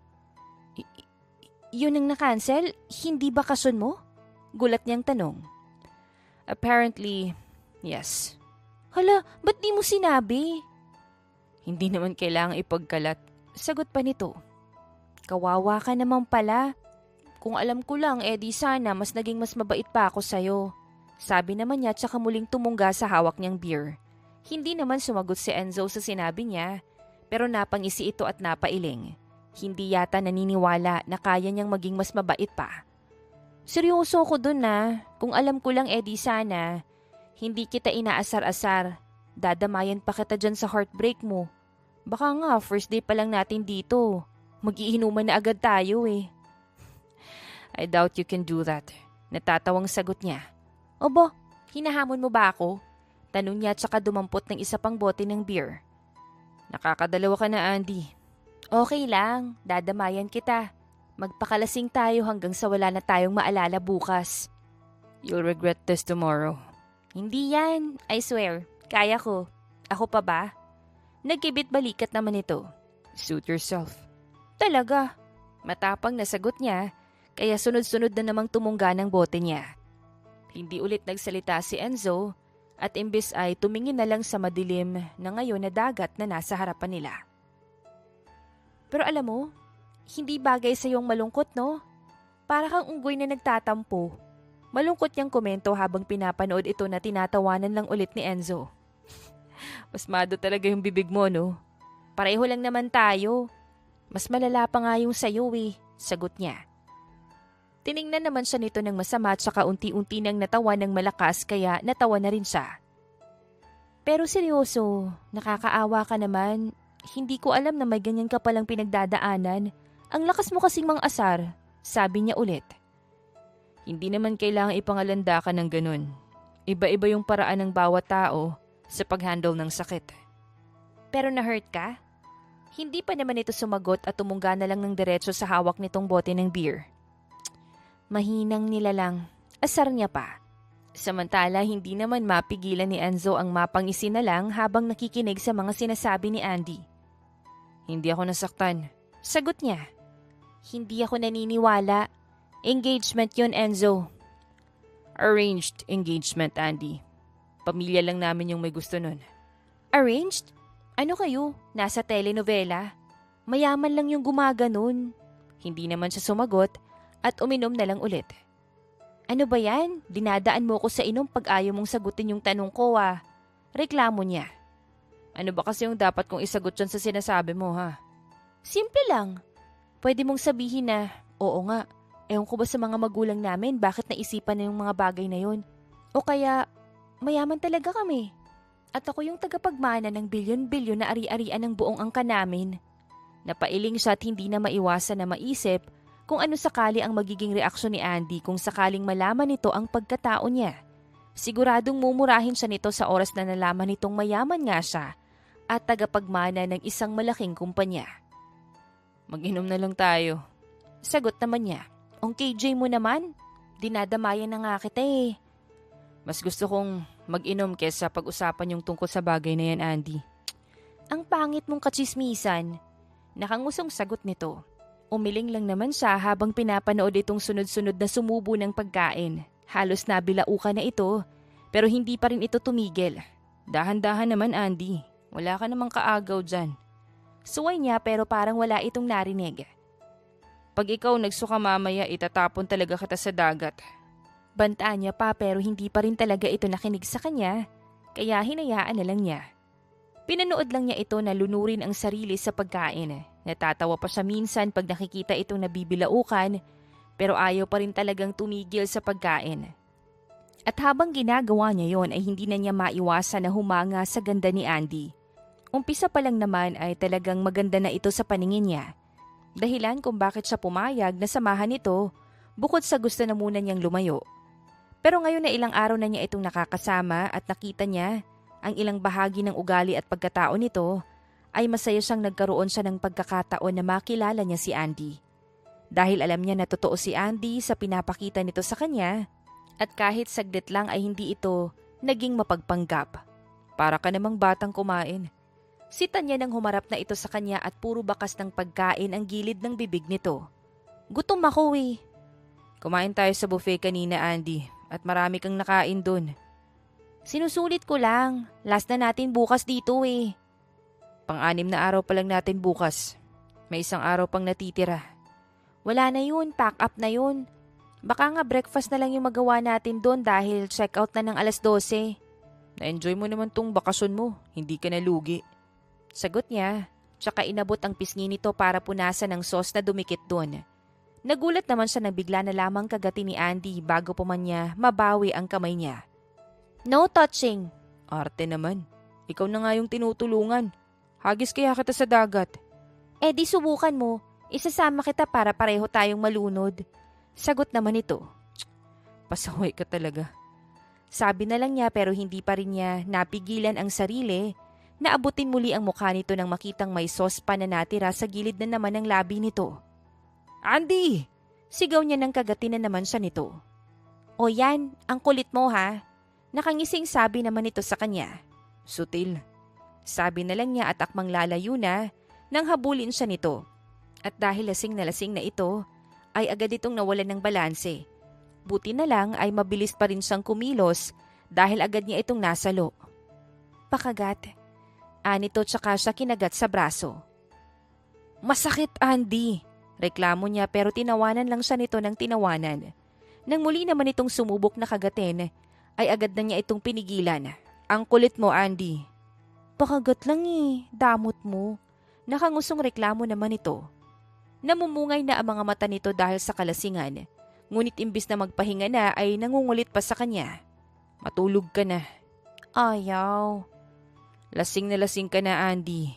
Yun ang na-cancel? Hindi bakasyon mo? Gulat niyang tanong. Apparently, yes. Hala, ba't di mo sinabi? Hindi naman kailangang ipagkalat. Sagot pa nito. Kawawa ka naman pala. Kung alam ko lang, di sana mas naging mas mabait pa ako sa'yo. Sabi naman niya tsaka muling tumungga sa hawak niyang beer. Hindi naman sumagot si Enzo sa sinabi niya, pero napangisi ito at napailing. Hindi yata naniniwala na kaya niyang maging mas mabait pa. Seryoso ko dun kung alam ko lang di sana. Hindi kita inaasar-asar. Dadamayan pa kita dyan sa heartbreak mo. Baka nga first day pa lang natin dito. Mag-iinuman na agad tayo I doubt you can do that. Natatawang sagot niya. Obo, hinahamon mo ba ako? Tanong niya tsaka dumampot ng isa pang bote ng beer. Nakakadalawa ka na, Andy. Okay lang, dadamayan kita. Magpakalasing tayo hanggang sa wala na tayong maalala bukas. You'll regret this tomorrow. Hindi yan, I swear. Kaya ko. Ako pa ba? Nagkibit balikat naman ito. Suit yourself. Talaga? Matapang na sagot niya, kaya sunod-sunod na namang tumungga ng bote niya. Hindi ulit nagsalita si Enzo at imbis ay tumingin na lang sa madilim na ngayon na dagat na nasa harapan nila. Pero alam mo, hindi bagay sa iyong malungkot, no? Para kang unggoy na nagtatampo. Malungkot niyang komento habang pinapanood ito na tinatawanan lang ulit ni Enzo. Pasmado talaga yung bibig mo, no? Pareho lang naman tayo. Mas malala pa nga yung sayo sagot niya. Tiningnan naman siya nito ng masama at saka unti-unti nang natawa ng malakas kaya natawa na rin siya. Pero seryoso, nakakaawa ka naman. Hindi ko alam na may ganyan ka palang pinagdadaanan. Ang lakas mo kasing mang-asar, sabi niya ulit. Hindi naman kailangang ipangalanda ka ng ganun. Iba-iba yung paraan ng bawat tao sa pag-handle ng sakit. Pero na-hurt ka? Hindi pa naman ito sumagot at tumungga na lang ng diretso sa hawak nitong bote ng beer. Mahinang nilalang, asar niya pa. Samantala, hindi naman mapigilan ni Enzo ang mapangisi na lang habang nakikinig sa mga sinasabi ni Andy. Hindi ako nasaktan, sagot niya. Hindi ako naniniwala. Engagement yun, Enzo. Arranged engagement, Andy. Pamilya lang namin yung may gusto nun. Arranged? Ano kayo? Nasa telenovela? Mayaman lang yung gumaganon. Hindi naman siya sumagot at uminom na lang ulit. Ano ba yan? Dinadaan mo ko sa inom pag ayaw mong sagutin yung tanong ko Reklamo niya. Ano ba kasi yung dapat kong isagot dyan sa sinasabi mo Simple lang. Pwede mong sabihin na, oo nga, ewan ko ba sa mga magulang namin bakit naisipan na yung mga bagay na yun? O kaya, mayaman talaga kami. At ako yung tagapagmana ng bilyon-bilyon na ari-arian ng buong angka namin. Napailing siya at hindi na maiwasan na maisip kung ano sakali ang magiging reaksyon ni Andy kung sakaling malaman nito ang pagkatao niya. Siguradong mumurahin siya nito sa oras na nalaman nitong mayaman nga siya at tagapagmana ng isang malaking kumpanya. Mag-inom na lang tayo. Sagot naman niya. Ang KJ mo naman, dinadamayan na nga kita Mas gusto kong mag-inom kesa pag-usapan yung tungkol sa bagay na yan, Andy. Ang pangit mong katsismisan. Nakangusong sagot nito. Umiling lang naman siya habang pinapanood itong sunod-sunod na sumubo ng pagkain. Halos nabilaukan na ito, pero hindi pa rin ito tumigil. Dahan-dahan naman, Andy. Wala ka namang kaagaw dyan. Suway niya pero parang wala itong narinig. Pag ikaw nagsuka mamaya, itatapon talaga kita sa dagat. Bantaan niya pa pero hindi pa rin talaga ito nakinig sa kanya, kaya hinayaan na lang niya. Pinanood lang niya ito na lunurin ang sarili sa pagkain. Natatawa pa siya minsan pag nakikita itong nabibilaukan, pero ayaw pa rin talagang tumigil sa pagkain. At habang ginagawa niya yon ay hindi na niya maiwasan na humanga sa ganda ni Andy. Umpisa pa lang naman ay talagang maganda na ito sa paningin niya. Dahilan kung bakit siya pumayag na samahan ito, bukod sa gusto na muna niyang lumayo. Pero ngayon na ilang araw na niya itong nakakasama at nakita niya ang ilang bahagi ng ugali at pagkatao nito, ay masaya siyang nagkaroon siya ng pagkakataon na makilala niya si Andy. Dahil alam niya na totoo si Andy sa pinapakita nito sa kanya at kahit saglit lang ay hindi ito naging mapagpanggap. Para ka namang batang kumain. Sita niya nang humarap na ito sa kanya at puro bakas ng pagkain ang gilid ng bibig nito. Gutom ako Kumain tayo sa buffet kanina, Andy, at marami kang nakain dun. Sinusulit ko lang. Last na natin bukas dito Pang-anim na araw pa lang natin bukas. May isang araw pang natitira. Wala na yun, pack up na yun. Baka nga breakfast na lang yung magawa natin doon dahil check out na ng 12:00. Na-enjoy mo naman tong bakasyon mo, hindi ka nalugi. Sagot niya, tsaka inabot ang pisngi nito para punasan ng sauce na dumikit doon. Nagulat naman siya na bigla na lamang kagati ni Andy bago pa man niya mabawi ang kamay niya. No touching. Arte naman. Ikaw na nga yung tinutulungan. Hagis kaya kita sa dagat. Di subukan mo. Isasama kita para pareho tayong malunod. Sagot naman ito. Pasaway ka talaga. Sabi na lang niya pero hindi pa rin niya napigilan ang sarili. Naabutin muli ang mukha nito nang makitang may sauce pa na natira sa gilid na naman ng labi nito. Andy! Sigaw niya nang kagati na naman siya nito. O yan, ang kulit mo Nakangising sabi naman ito sa kanya. Sutil. Sabi na lang niya at akmang lalayo na nang habulin siya nito. At dahil lasing na ito, ay agad itong nawalan ng balanse. Buti na lang ay mabilis pa rin siyang kumilos dahil agad niya itong nasalo. Pakagat. Anito tsaka siya kinagat sa braso. Masakit, Andy! Reklamo niya pero tinawanan lang siya nito ng tinawanan. Nang muli naman itong sumubok na kagatin, ay agad na niya itong pinigilan. Ang kulit mo, Andy. Napakagat lang damot mo. Nakangusong reklamo naman ito. Namumungay na ang mga mata nito dahil sa kalasingan. Ngunit imbis na magpahinga na ay nangungulit pa sa kanya. Matulog ka na. Ayaw. Lasing na lasing ka na, Andy.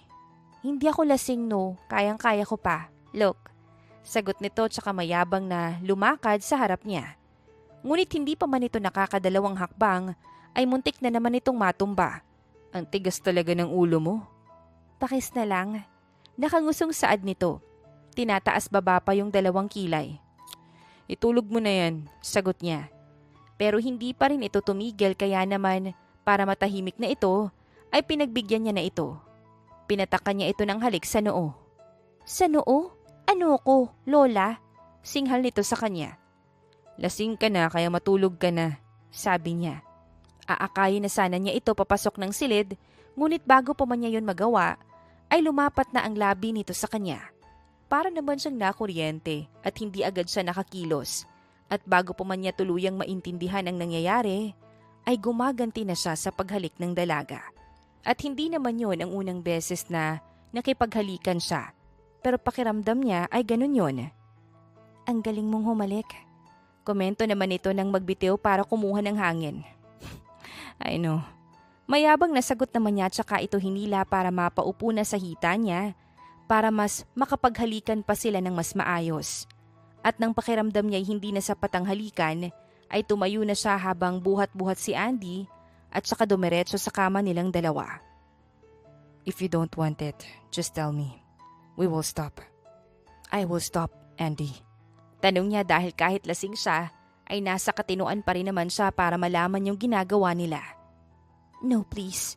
Hindi ako lasing, no. Kayang-kaya ko pa. Look. Sagot nito tsaka mayabang na lumakad sa harap niya. Ngunit hindi pa man ito nakakadalawang hakbang ay muntik na naman itong matumba. Ang tigas talaga ng ulo mo. Pakis na lang. Nakangusong saad nito. Tinataas baba pa yung dalawang kilay. Itulog mo na yan, sagot niya. Pero hindi pa rin ito tumigil kaya naman para matahimik na ito ay pinagbigyan niya na ito. Pinatakan niya ito ng halik sa noo. Sa noo? Ano ko, Lola? Singhal nito sa kanya. Lasing ka na kaya matulog ka na, sabi niya. Aakayin na sana niya ito papasok ng silid, ngunit bago pa man niya yun magawa, ay lumapat na ang labi nito sa kanya. Para naman siyang nakuryente at hindi agad siya nakakilos. At bago pa man niya tuluyang maintindihan ang nangyayari, ay gumaganti na siya sa paghalik ng dalaga. At hindi naman yun ang unang beses na nakipaghalikan siya. Pero pakiramdam niya ay ganun yun. Ang galing mong humalik. Komento naman ito nang magbitiw para kumuha ng hangin. I know. Mayabang na sagot naman niya tsaka ito hinila para mapaupo na sa hita niya para mas makapaghalikan pa sila ng mas maayos. At nang pakiramdam niya hindi na sapat ang halikan, ay tumayo na siya habang buhat-buhat si Andy at saka dumiretso sa kama nilang dalawa. If you don't want it, just tell me. We will stop. I will stop, Andy. Tanong niya dahil kahit lasing siya, ay nasa katinuan pa rin naman siya para malaman yung ginagawa nila. No, please.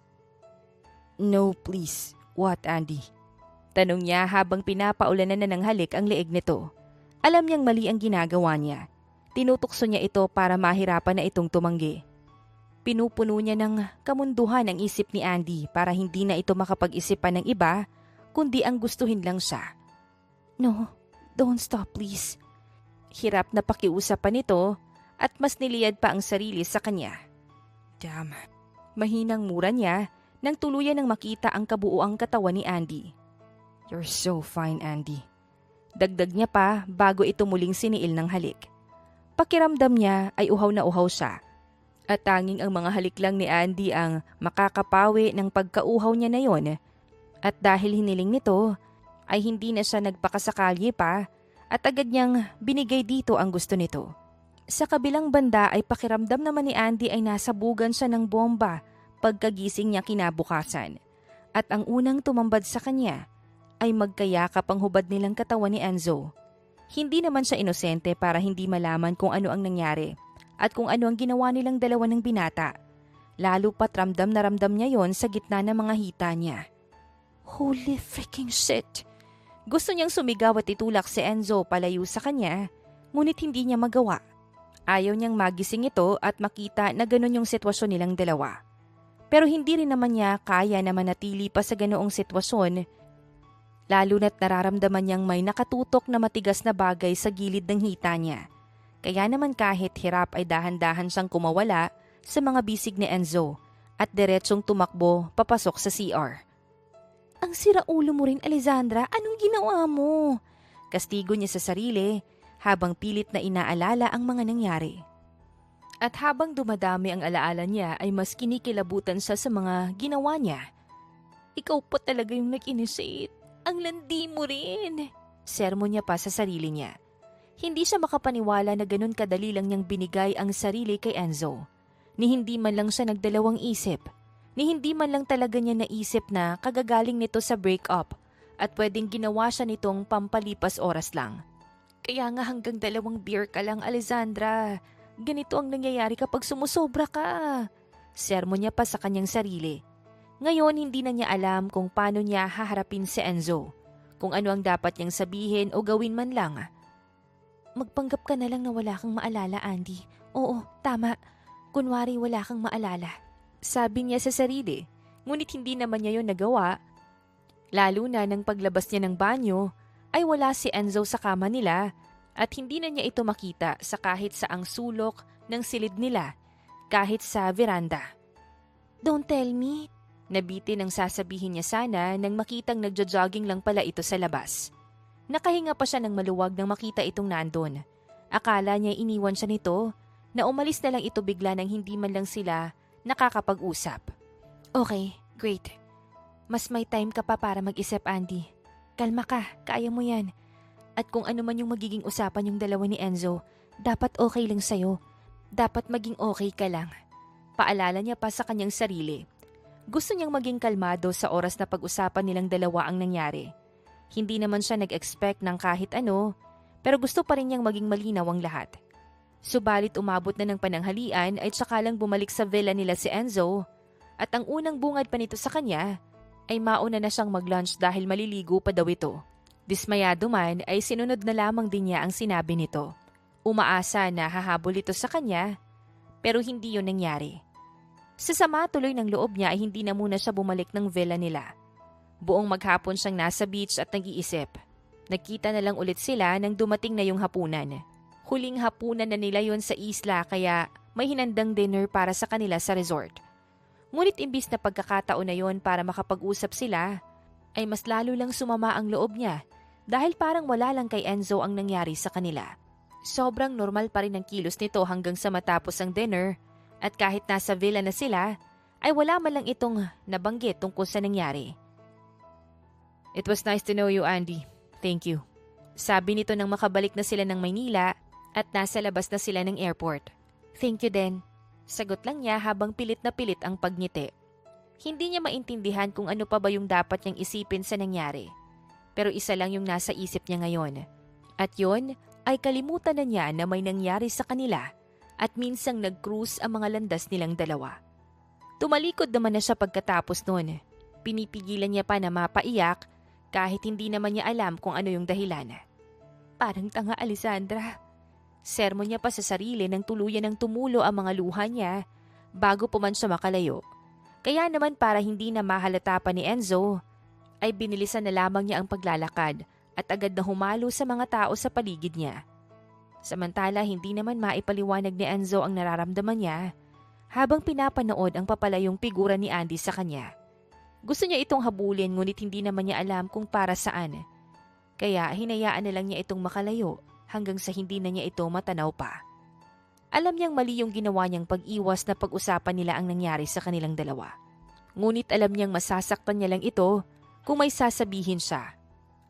No, please. What, Andy? Tanong niya habang pinapaulanan na ng halik ang leeg nito. Alam niyang mali ang ginagawa niya. Tinutukso niya ito para mahirapan na itong tumanggi. Pinupuno niya ng kamunduhan ang isip ni Andy para hindi na ito makapag-isipan ng iba, kundi ang gustuhin lang siya. No, don't stop please. Hirap na pakiusapan nito at mas niliyad pa ang sarili sa kanya. Damn. Mahinang mura niya nang tuluyan ng makita ang kabuuang katawan ni Andy. You're so fine, Andy. Dagdag niya pa bago ito muling siniil ng halik. Pakiramdam niya ay uhaw na uhaw siya. At tanging ang mga halik lang ni Andy ang makakapawi ng pagkauhaw niya na yon. At dahil hiniling nito, ay hindi na siya nagpakasakalye pa at agad niyang binigay dito ang gusto nito. Sa kabilang banda ay pakiramdam naman ni Andy ay nasabugan siya ng bomba pagkagising niya kinabukasan. At ang unang tumambad sa kanya ay magkayakap ang hubad nilang katawan ni Enzo. Hindi naman siya inosente para hindi malaman kung ano ang nangyari at kung ano ang ginawa nilang dalawa ng binata. Lalo pat ramdam na ramdam niya yon sa gitna ng mga hita niya. Holy freaking shit! Gusto niyang sumigaw at itulak si Enzo palayo sa kanya, ngunit hindi niya magawa. Ayaw niyang magising ito at makita na ganun yung sitwasyon nilang dalawa. Pero hindi rin naman niya kaya na manatili pa sa ganoong sitwasyon, lalo na't nararamdaman niyang may nakatutok na matigas na bagay sa gilid ng hita niya. Kaya naman kahit hirap ay dahan-dahan siyang kumawala sa mga bisig ni Enzo at diretsong tumakbo papasok sa CR. Ang siraulo mo rin, Alexandra. Anong ginawa mo? Kastigo niya sa sarili habang pilit na inaalala ang mga nangyari. At habang dumadami ang alaala niya ay mas kinikilabutan siya sa mga ginawa niya. Ikaw pa talaga yung nag-initiate. Ang landi mo rin. Sermon niya pa sa sarili niya. Hindi siya makapaniwala na ganun kadali lang niyang binigay ang sarili kay Enzo. Ni hindi man lang siya nagdalawang isip. Ni hindi man lang talaga niya naisip na kagagaling nito sa breakup at pwedeng ginawa siya nitong pampalipas oras lang. Kaya nga hanggang 2 beer ka lang, Alexandra. Ganito ang nangyayari kapag sumusobra ka. Sermon niya pa sa kanyang sarili. Ngayon hindi na niya alam kung paano niya haharapin si Enzo. Kung ano ang dapat niyang sabihin o gawin man lang. Magpanggap ka na lang na wala kang maalala, Andy. Oo, tama. Kunwari wala kang maalala. Sabi niya sa sarili, ngunit hindi naman niya yon nagawa. Lalo na nang paglabas niya ng banyo, ay wala si Enzo sa kama nila at hindi na niya ito makita sa kahit saang sulok ng silid nila, kahit sa veranda. Don't tell me. Nabitin ang sasabihin niya sana nang makitang nagjo-jogging lang pala ito sa labas. Nakahinga pa siya ng maluwag nang makita itong nandun. Akala niya iniwan siya nito na umalis na lang ito bigla nang hindi man lang sila nakakapag-usap. Okay, great. Mas may time ka pa para mag-isip, Andy. Kalma ka, kaya mo yan. At kung ano man yung magiging usapan yung dalawa ni Enzo, dapat okay lang sa'yo. Dapat maging okay ka lang. Paalala niya pa sa kanyang sarili. Gusto niyang maging kalmado sa oras na pag-usapan nilang dalawa ang nangyari. Hindi naman siya nag-expect ng kahit ano, pero gusto pa rin niyang maging malinaw ang lahat. Subalit umabot na ng pananghalian ay tsaka lang bumalik sa villa nila si Enzo at ang unang bungad pa nito sa kanya ay mauna na siyang mag-lunch dahil maliligo pa daw ito. Dismayado man ay sinunod na lamang din niya ang sinabi nito. Umaasa na hahabol ito sa kanya pero hindi yun nangyari. Sa sama tuloy ng loob niya ay hindi na muna siya bumalik ng villa nila. Buong maghapon siyang nasa beach at nag-iisip. Nagkita na lang ulit sila nang dumating na yung hapunan. Huling hapunan na nila yon sa isla kaya may hinandang dinner para sa kanila sa resort. Ngunit imbis na pagkakataon na yon para makapag-usap sila, ay mas lalo lang sumama ang loob niya dahil parang wala lang kay Enzo ang nangyari sa kanila. Sobrang normal pa rin ang kilos nito hanggang sa matapos ang dinner at kahit nasa villa na sila, ay wala man lang itong nabanggit tungkol sa nangyari. It was nice to know you, Andy. Thank you. Sabi nito nang makabalik na sila ng Maynila at nasa labas na sila ng airport. Thank you din. Sagot lang niya habang pilit na pilit ang pagngiti. Hindi niya maintindihan kung ano pa ba yung dapat niyang isipin sa nangyari. Pero isa lang yung nasa isip niya ngayon. At yon ay kalimutan na niya na may nangyari sa kanila at minsang nag-cruise ang mga landas nilang dalawa. Tumalikod naman na siya pagkatapos noon. Pinipigilan niya pa na mapaiyak kahit hindi naman niya alam kung ano yung dahilan. Parang tanga, Alessandra. Sermon niya pa sa sarili nang tuluyan ng tumulo ang mga luha niya bago pa man siya makalayo. Kaya naman para hindi na mahalata pa ni Enzo, ay binilisan na lamang niya ang paglalakad at agad na humalo sa mga tao sa paligid niya. Samantala hindi naman maipaliwanag ni Enzo ang nararamdaman niya habang pinapanood ang papalayong figura ni Andy sa kanya. Gusto niya itong habulin ngunit hindi naman niya alam kung para saan. Kaya hinayaan na lang niya itong makalayo hanggang sa hindi na niya ito matanaw pa. Alam niyang mali yung ginawa niyang pag-iwas na pag-usapan nila ang nangyari sa kanilang dalawa. Ngunit alam niyang masasaktan niya lang ito kung may sasabihin siya.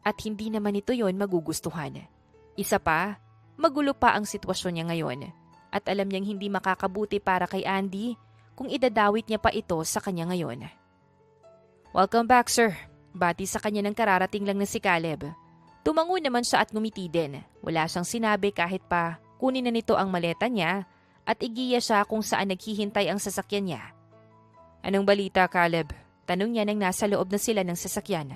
At hindi naman ito yon magugustuhan. Isa pa, magulo pa ang sitwasyon niya ngayon. At alam niyang hindi makakabuti para kay Andy kung idadawit niya pa ito sa kanya ngayon. Welcome back, sir. Bati sa kanya ng kararating lang na si Caleb. Tumango naman siya at ngumiti din. Wala siyang sinabi kahit pa kunin na nito ang maleta niya at igiya siya kung saan naghihintay ang sasakyan niya. Anong balita, Caleb? Tanong niya nang nasa loob na sila ng sasakyan.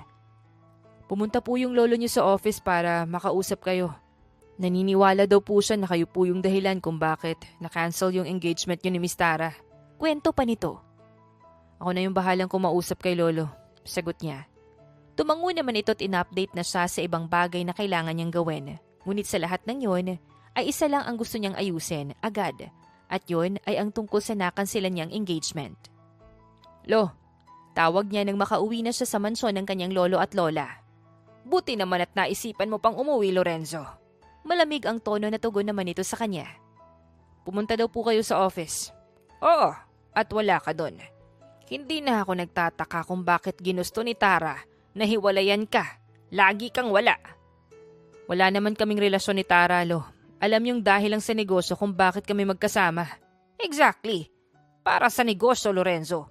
Pumunta po yung lolo niyo sa office para makausap kayo. Naniniwala daw po siya na kayo po yung dahilan kung bakit na-cancel yung engagement niyo ni Miss Tara. Kwento pa nito. Ako na yung bahalang kumausap kay lolo, sagot niya. Tumango naman ito at in-update na siya sa ibang bagay na kailangan niyang gawin. Ngunit sa lahat ng yon, ay isa lang ang gusto niyang ayusin, agad. At yon ay ang tungkol sa nakansilan niyang engagement. Lo, tawag niya nang makauwi na siya sa mansyon ng kanyang lolo at lola. Buti naman at naisipan mo pang umuwi, Lorenzo. Malamig ang tono na tugon naman ito sa kanya. Pumunta daw po kayo sa office. Oo, at wala ka doon. Hindi na ako nagtataka kung bakit ginusto ni Tara na hiwalayan ka. Lagi kang wala. Wala naman kaming relasyon ni Tara, Lo. Alam yung dahil lang sa negosyo kung bakit kami magkasama. Exactly. Para sa negosyo, Lorenzo.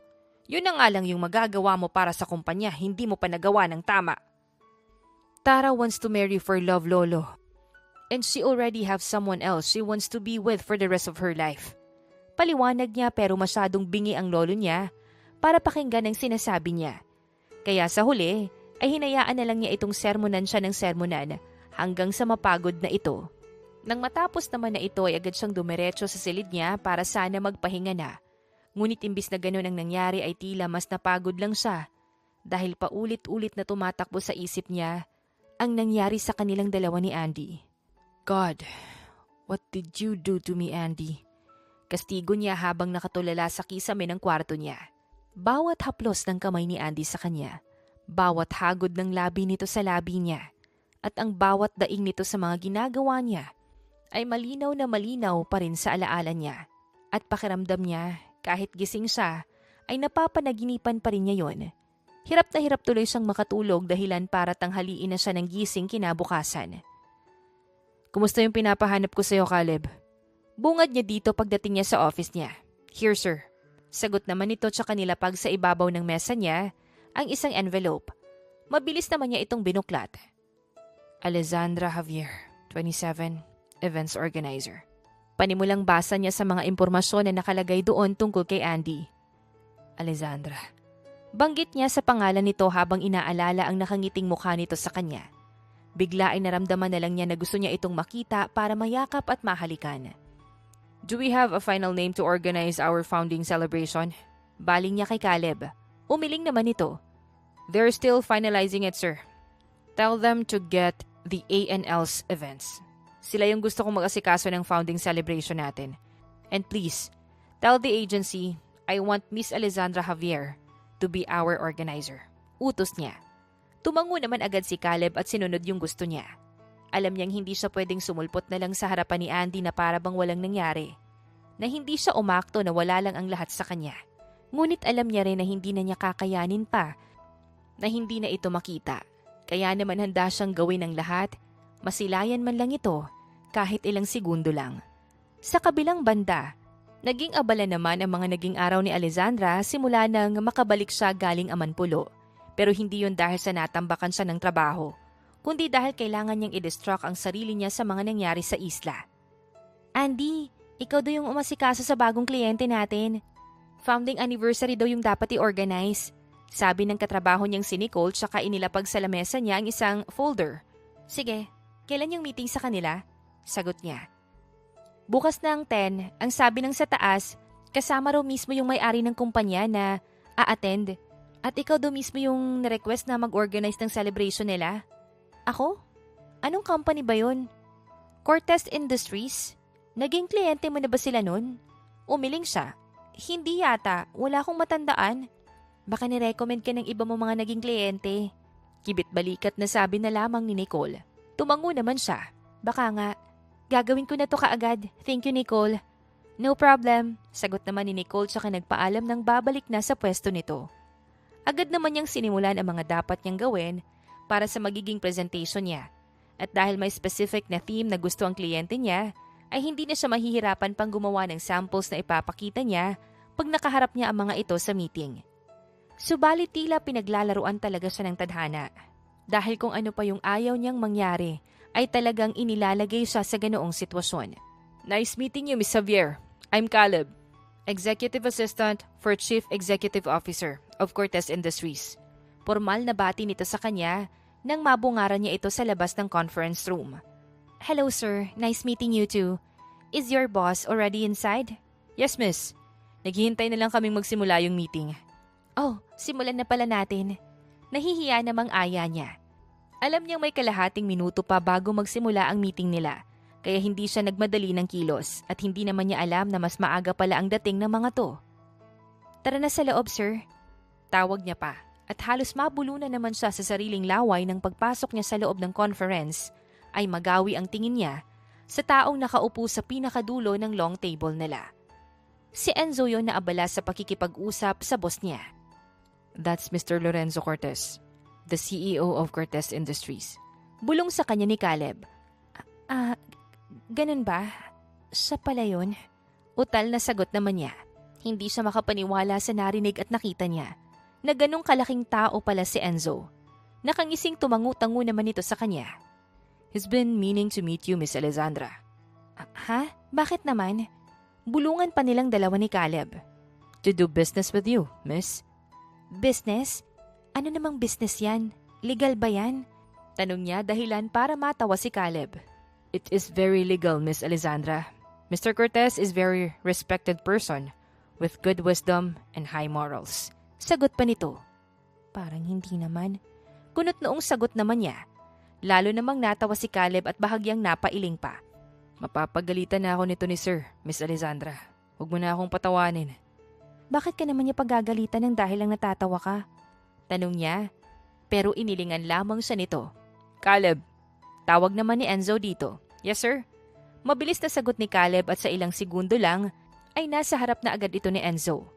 Yun na nga lang yung magagawa mo para sa kumpanya, hindi mo pa nagawa ng tama. Tara wants to marry for love, Lolo. And she already have someone else she wants to be with for the rest of her life. Paliwanag niya pero masyadong bingi ang lolo niya para pakinggan ang sinasabi niya. Kaya sa huli ay hinayaan na lang niya itong sermonan siya ng sermonan hanggang sa mapagod na ito. Nang matapos naman na ito ay agad siyang dumiretso sa silid niya para sana magpahinga na. Ngunit imbis na ganun ang nangyari ay tila mas napagod lang siya dahil paulit-ulit na tumatakbo sa isip niya ang nangyari sa kanilang dalawa ni Andy. God, what did you do to me, Andy? Kastigo niya habang nakatulala sa kisame ng kwarto niya. Bawat haplos ng kamay ni Andy sa kanya, bawat hagod ng labi nito sa labi niya, at ang bawat daing nito sa mga ginagawa niya ay malinaw na malinaw pa rin sa alaala niya. At pakiramdam niya, kahit gising siya, ay napapanaginipan pa rin niya yon. Hirap na hirap tuloy siyang makatulog dahilan para tanghaliin na siya ng gising kinabukasan. Kumusta yung pinapahanap ko sa'yo, Caleb? Bungad niya dito pagdating niya sa office niya. Here, sir. Sagot naman nito tsaka nilapag sa ibabaw ng mesa niya ang isang envelope. Mabilis naman niya itong binuklat. Alexandra Javier, 27, Events Organizer. Panimulang basa niya sa mga impormasyon na nakalagay doon tungkol kay Andy. Alexandra. Banggit niya sa pangalan nito habang inaalala ang nakangiting mukha nito sa kanya. Bigla ay naramdaman na lang niya na gusto niya itong makita para mayakap at mahalikan. Do we have a final name to organize our founding celebration? Baling niya kay Caleb. Umiling naman ito. They're still finalizing it, sir. Tell them to get the A&L's events. Sila yung gusto kong mag-asikaso ng founding celebration natin. And please, tell the agency I want Miss Alexandra Javier to be our organizer. Utos niya. Tumango naman agad si Caleb at sinunod yung gusto niya. Alam niyang hindi siya pwedeng sumulpot na lang sa harapan ni Andy na para bang walang nangyari. Na hindi siya umakto na wala lang ang lahat sa kanya. Ngunit alam niya rin na hindi na niya kakayanin pa, na hindi na ito makita. Kaya naman handa siyang gawin ang lahat, masilayan man lang ito, kahit ilang segundo lang. Sa kabilang banda, naging abala naman ang mga naging araw ni Alexandra simula nang makabalik siya galing Amanpulo. Pero hindi yun dahil sa natambakan siya ng trabaho, kundi dahil kailangan niyang i-distract ang sarili niya sa mga nangyari sa isla. Andy, ikaw daw yung umasikaso sa bagong kliyente natin. Founding anniversary daw yung dapat i-organize. Sabi ng katrabaho niyang si Nicole tsaka inilapag sa lamesa niya ang isang folder. Sige, kailan yung meeting sa kanila? Sagot niya. Bukas na ang 10, ang sabi ng sa taas, kasama raw mismo yung may-ari ng kumpanya na a-attend. At ikaw daw mismo yung na-request na mag-organize ng celebration nila. Ako? Anong company ba yun? Cortez Industries? Naging kliyente mo na ba sila nun? Umiling siya. Hindi yata, wala akong matandaan. Baka nirecommend ka ng iba mo mga naging kliyente. Kibit-balikat na sabi na lamang ni Nicole. Tumango naman siya. Baka nga. Gagawin ko na to kaagad. Thank you, Nicole. No problem. Sagot naman ni Nicole tsaka nagpaalam ng babalik na sa pwesto nito. Agad naman niyang sinimulan ang mga dapat niyang gawin para sa magiging presentation niya. At dahil may specific na theme na gusto ang kliyente niya, ay hindi na siya mahihirapan pang gumawa ng samples na ipapakita niya pag nakaharap niya ang mga ito sa meeting. Subalit tila pinaglalaruan talaga siya ng tadhana. Dahil kung ano pa yung ayaw niyang mangyari, ay talagang inilalagay siya sa ganoong sitwasyon. Nice meeting you, Miss Javier. I'm Caleb, Executive Assistant for Chief Executive Officer of Cortez Industries. Formal na bati nito sa kanya nang mabungaran niya ito sa labas ng conference room. Hello sir, nice meeting you too. Is your boss already inside? Yes miss. Naghihintay na lang kaming magsimula yung meeting. Oh, simulan na pala natin. Nahihiya namang aya niya. Alam niyang may kalahating minuto pa bago magsimula ang meeting nila. Kaya hindi siya nagmadali ng kilos at hindi naman niya alam na mas maaga pala ang dating ng mga to. Tara na sa loob sir. Tawag niya pa at halos mabulunan naman siya sa sariling laway ng pagpasok niya sa loob ng conference ay magawi ang tingin niya sa taong nakaupo sa pinakadulo ng long table nila. Si Enzo yon na abala sa pakikipag-usap sa boss niya. That's Mr. Lorenzo Cortez, the CEO of Cortez Industries. Bulong sa kanya ni Caleb. Ganun ba? Siya pala yun? Utal na sagot naman niya. Hindi siya makapaniwala sa narinig at nakita niya na ganong kalaking tao pala si Enzo. Nakangising tumangu-tango naman ito sa kanya. He's been meaning to meet you, Miss Alexandra. Ha? Bakit naman? Bulungan pa nilang dalawa ni Caleb. To do business with you, miss. Business? Ano namang business yan? Legal ba yan? Tanong niya dahilan para matawa si Caleb. It is very legal, Miss Alexandra. Mr. Cortez is very respected person with good wisdom and high morals. Sagot pa nito. Parang hindi naman. Kunot noong sagot naman niya. Lalo namang natawa si Caleb at bahagyang napailing pa. Mapapagalitan na ako nito ni Sir, Miss Alexandra. Huwag mo na akong patawanin. Bakit ka naman niya pagagalitan ng dahil lang natatawa ka? Tanong niya, pero inilingan lamang siya nito. Caleb, tawag naman ni Enzo dito. Yes sir. Mabilis na sagot ni Caleb at sa ilang segundo lang ay nasa harap na agad ito ni Enzo.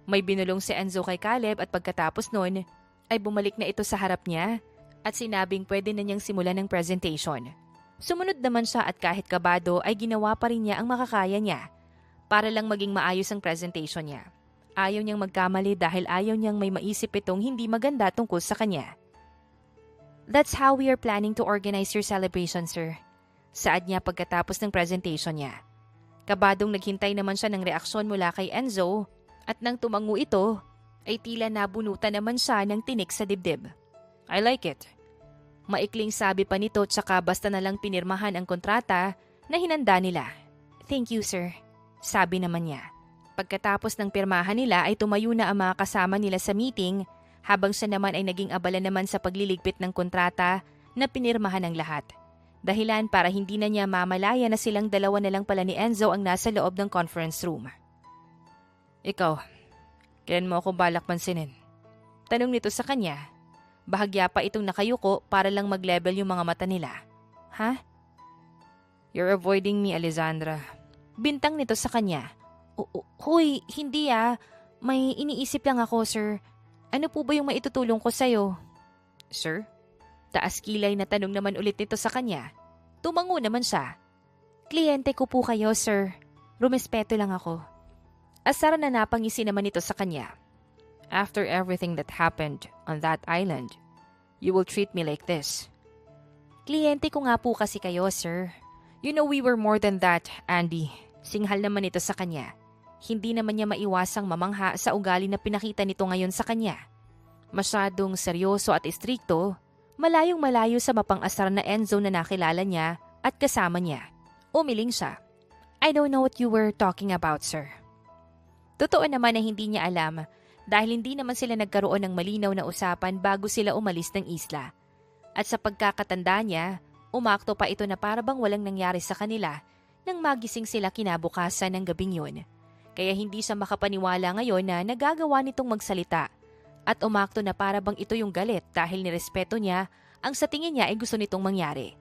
May binulong si Enzo kay Caleb at pagkatapos nun ay bumalik na ito sa harap niya at sinabing pwede na niyang simulan ng presentation. Sumunod naman siya at kahit kabado ay ginawa pa rin niya ang makakaya niya para lang maging maayos ang presentation niya. Ayaw niyang magkamali dahil ayaw niyang may maisip itong hindi maganda tungkol sa kanya. That's how we are planning to organize your celebration, sir. Saad niya pagkatapos ng presentation niya. Kabadong naghintay naman siya ng reaksyon mula kay Enzo at nang tumango ito, ay tila nabunutan naman siya ng tinik sa dibdib. I like it. Maikling sabi pa nito tsaka basta na lang pinirmahan ang kontrata na hinanda nila. Thank you, sir. Sabi naman niya. Pagkatapos ng pirmahan nila ay tumayo na ang mga kasama nila sa meeting habang siya naman ay naging abala naman sa pagliligpit ng kontrata na pinirmahan ng lahat. Dahilan para hindi na niya mamalaya na silang dalawa na lang pala ni Enzo ang nasa loob ng conference room. Ikaw, kailan mo ako balak pansinin? Tanong nito sa kanya. Bahagya pa itong nakayuko para lang mag-level yung mga mata nila. Ha? You're avoiding me, Alessandra. Bintang nito sa kanya. Hoy, hindi May iniisip lang ako, sir. Ano po ba yung maitutulong ko sa'yo? Sir? Taas kilay na tanong naman ulit nito sa kanya. Tumango naman siya. Kliyente ko po kayo, sir. Rumespeto lang ako. Asar na napangisi naman ito sa kanya. After everything that happened on that island, you will treat me like this. Kliyente ko nga po kasi kayo, sir. You know we were more than that, Andy. Singhal naman ito sa kanya. Hindi naman niya maiwasang mamangha sa ugali na pinakita nito ngayon sa kanya. Masyadong seryoso at istrikto, malayong malayo sa mapang-asar na Enzo na nakilala niya at kasama niya. Umiling siya. I don't know what you were talking about, sir. Totoo naman na hindi niya alam dahil hindi naman sila nagkaroon ng malinaw na usapan bago sila umalis ng isla. At sa pagkakatanda niya, umakto pa ito na parabang walang nangyari sa kanila nang magising sila kinabukasan ng gabing yun. Kaya hindi siya makapaniwala ngayon na nagagawa nitong magsalita at umakto na parabang ito yung galit dahil nirespeto niya ang sa tingin niya ay gusto nitong mangyari.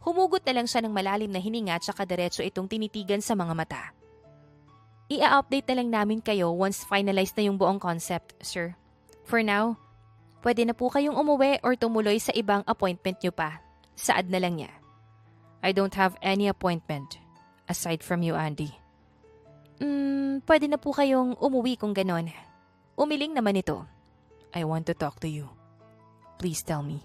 Humugot na lang siya ng malalim na hininga at saka diretso itong tinitigan sa mga mata. I-update na lang namin kayo once finalized na yung buong concept, sir. For now, pwede na po kayong umuwi or tumuloy sa ibang appointment nyo pa. Saad na lang niya. I don't have any appointment aside from you, Andy. Pwede na po kayong umuwi kung ganon. Umiling naman ito. I want to talk to you. Please tell me.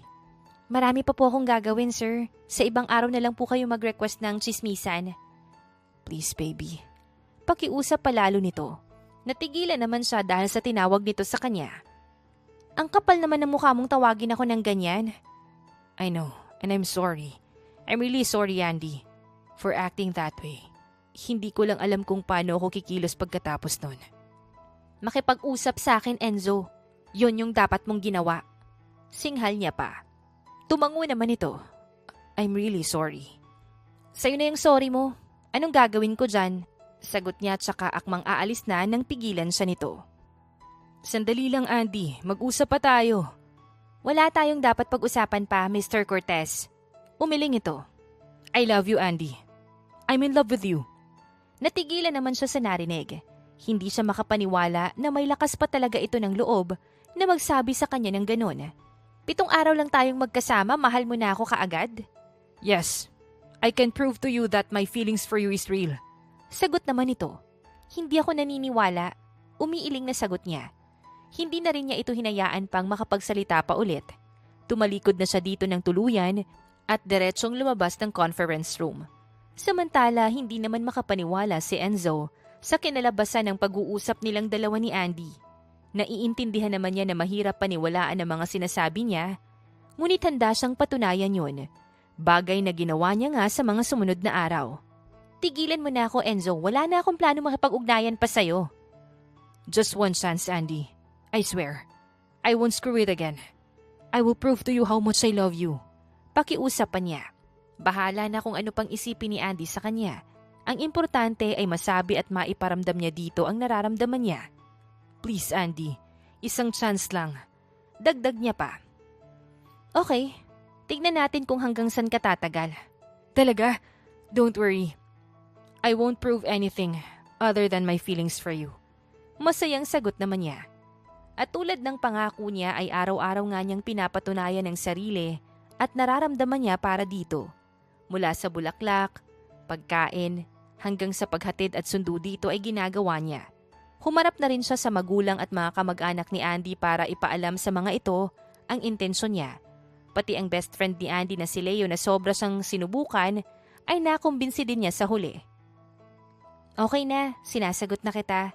Marami pa po akong gagawin, sir. Sa ibang araw na lang po kayo mag-request ng chismisan. Please, baby. Pakiusap palalo nito. Natigilan naman siya dahil sa tinawag nito sa kanya. Ang kapal naman ng mukha mong tawagin ako ng ganyan. I know, and I'm sorry. I'm really sorry, Andy, for acting that way. Hindi ko lang alam kung paano ako kikilos pagkatapos nun. Makipag-usap sa akin, Enzo. Yon yung dapat mong ginawa. Singhal niya pa. Tumango naman ito. I'm really sorry. Sa'yo na yung sorry mo. Anong gagawin ko dyan? Sagot niya tsaka akmang aalis na nang pigilan siya nito. Sandali lang, Andy. Mag-usap pa tayo. Wala tayong dapat pag-usapan pa, Mr. Cortez. Umiling ito. I love you, Andy. I'm in love with you. Natigilan naman siya sa narinig. Hindi siya makapaniwala na may lakas pa talaga ito ng loob na magsabi sa kanya ng ganon. 7 araw lang tayong magkasama, mahal mo na ako kaagad? Yes, I can prove to you that my feelings for you is real. Sagot naman ito. Hindi ako naniniwala. Umiiling na sagot niya. Hindi na rin niya ito hinayaan pang makapagsalita pa ulit. Tumalikod na siya dito ng tuluyan at diretsong lumabas ng conference room. Samantala, hindi naman makapaniwala si Enzo sa kinalabasan ng pag-uusap nilang dalawa ni Andy. Naiintindihan naman niya na mahirap paniwalaan ang mga sinasabi niya, ngunit handa siyang patunayan yun. Bagay na ginawa niya nga sa mga sumunod na araw. Tigilan mo na ako, Enzo. Wala na akong plano makipag-ugnayan pa sa'yo. Just one chance, Andy. I swear. I won't screw it again. I will prove to you how much I love you. Pakiusap pa niya. Bahala na kung ano pang isipin ni Andy sa kanya. Ang importante ay masabi at maiparamdam niya dito ang nararamdaman niya. Please, Andy. Isang chance lang. Dagdag niya pa. Okay, tignan natin kung hanggang saan ka tatagal. Talaga? Don't worry. I won't prove anything other than my feelings for you. Masayang sagot naman niya. At tulad ng pangako niya ay araw-araw nga niyang pinapatunayan ng sarili at nararamdaman niya para dito. Mula sa bulaklak, pagkain, hanggang sa paghatid at sundo dito ay ginagawa niya. Humarap na rin siya sa magulang at mga kamag-anak ni Andy para ipaalam sa mga ito ang intensyon niya. Pati ang best friend ni Andy na si Leo na sobra siyang sinubukan ay nakumbinsi din niya sa huli. Okay na, sinasagot na kita.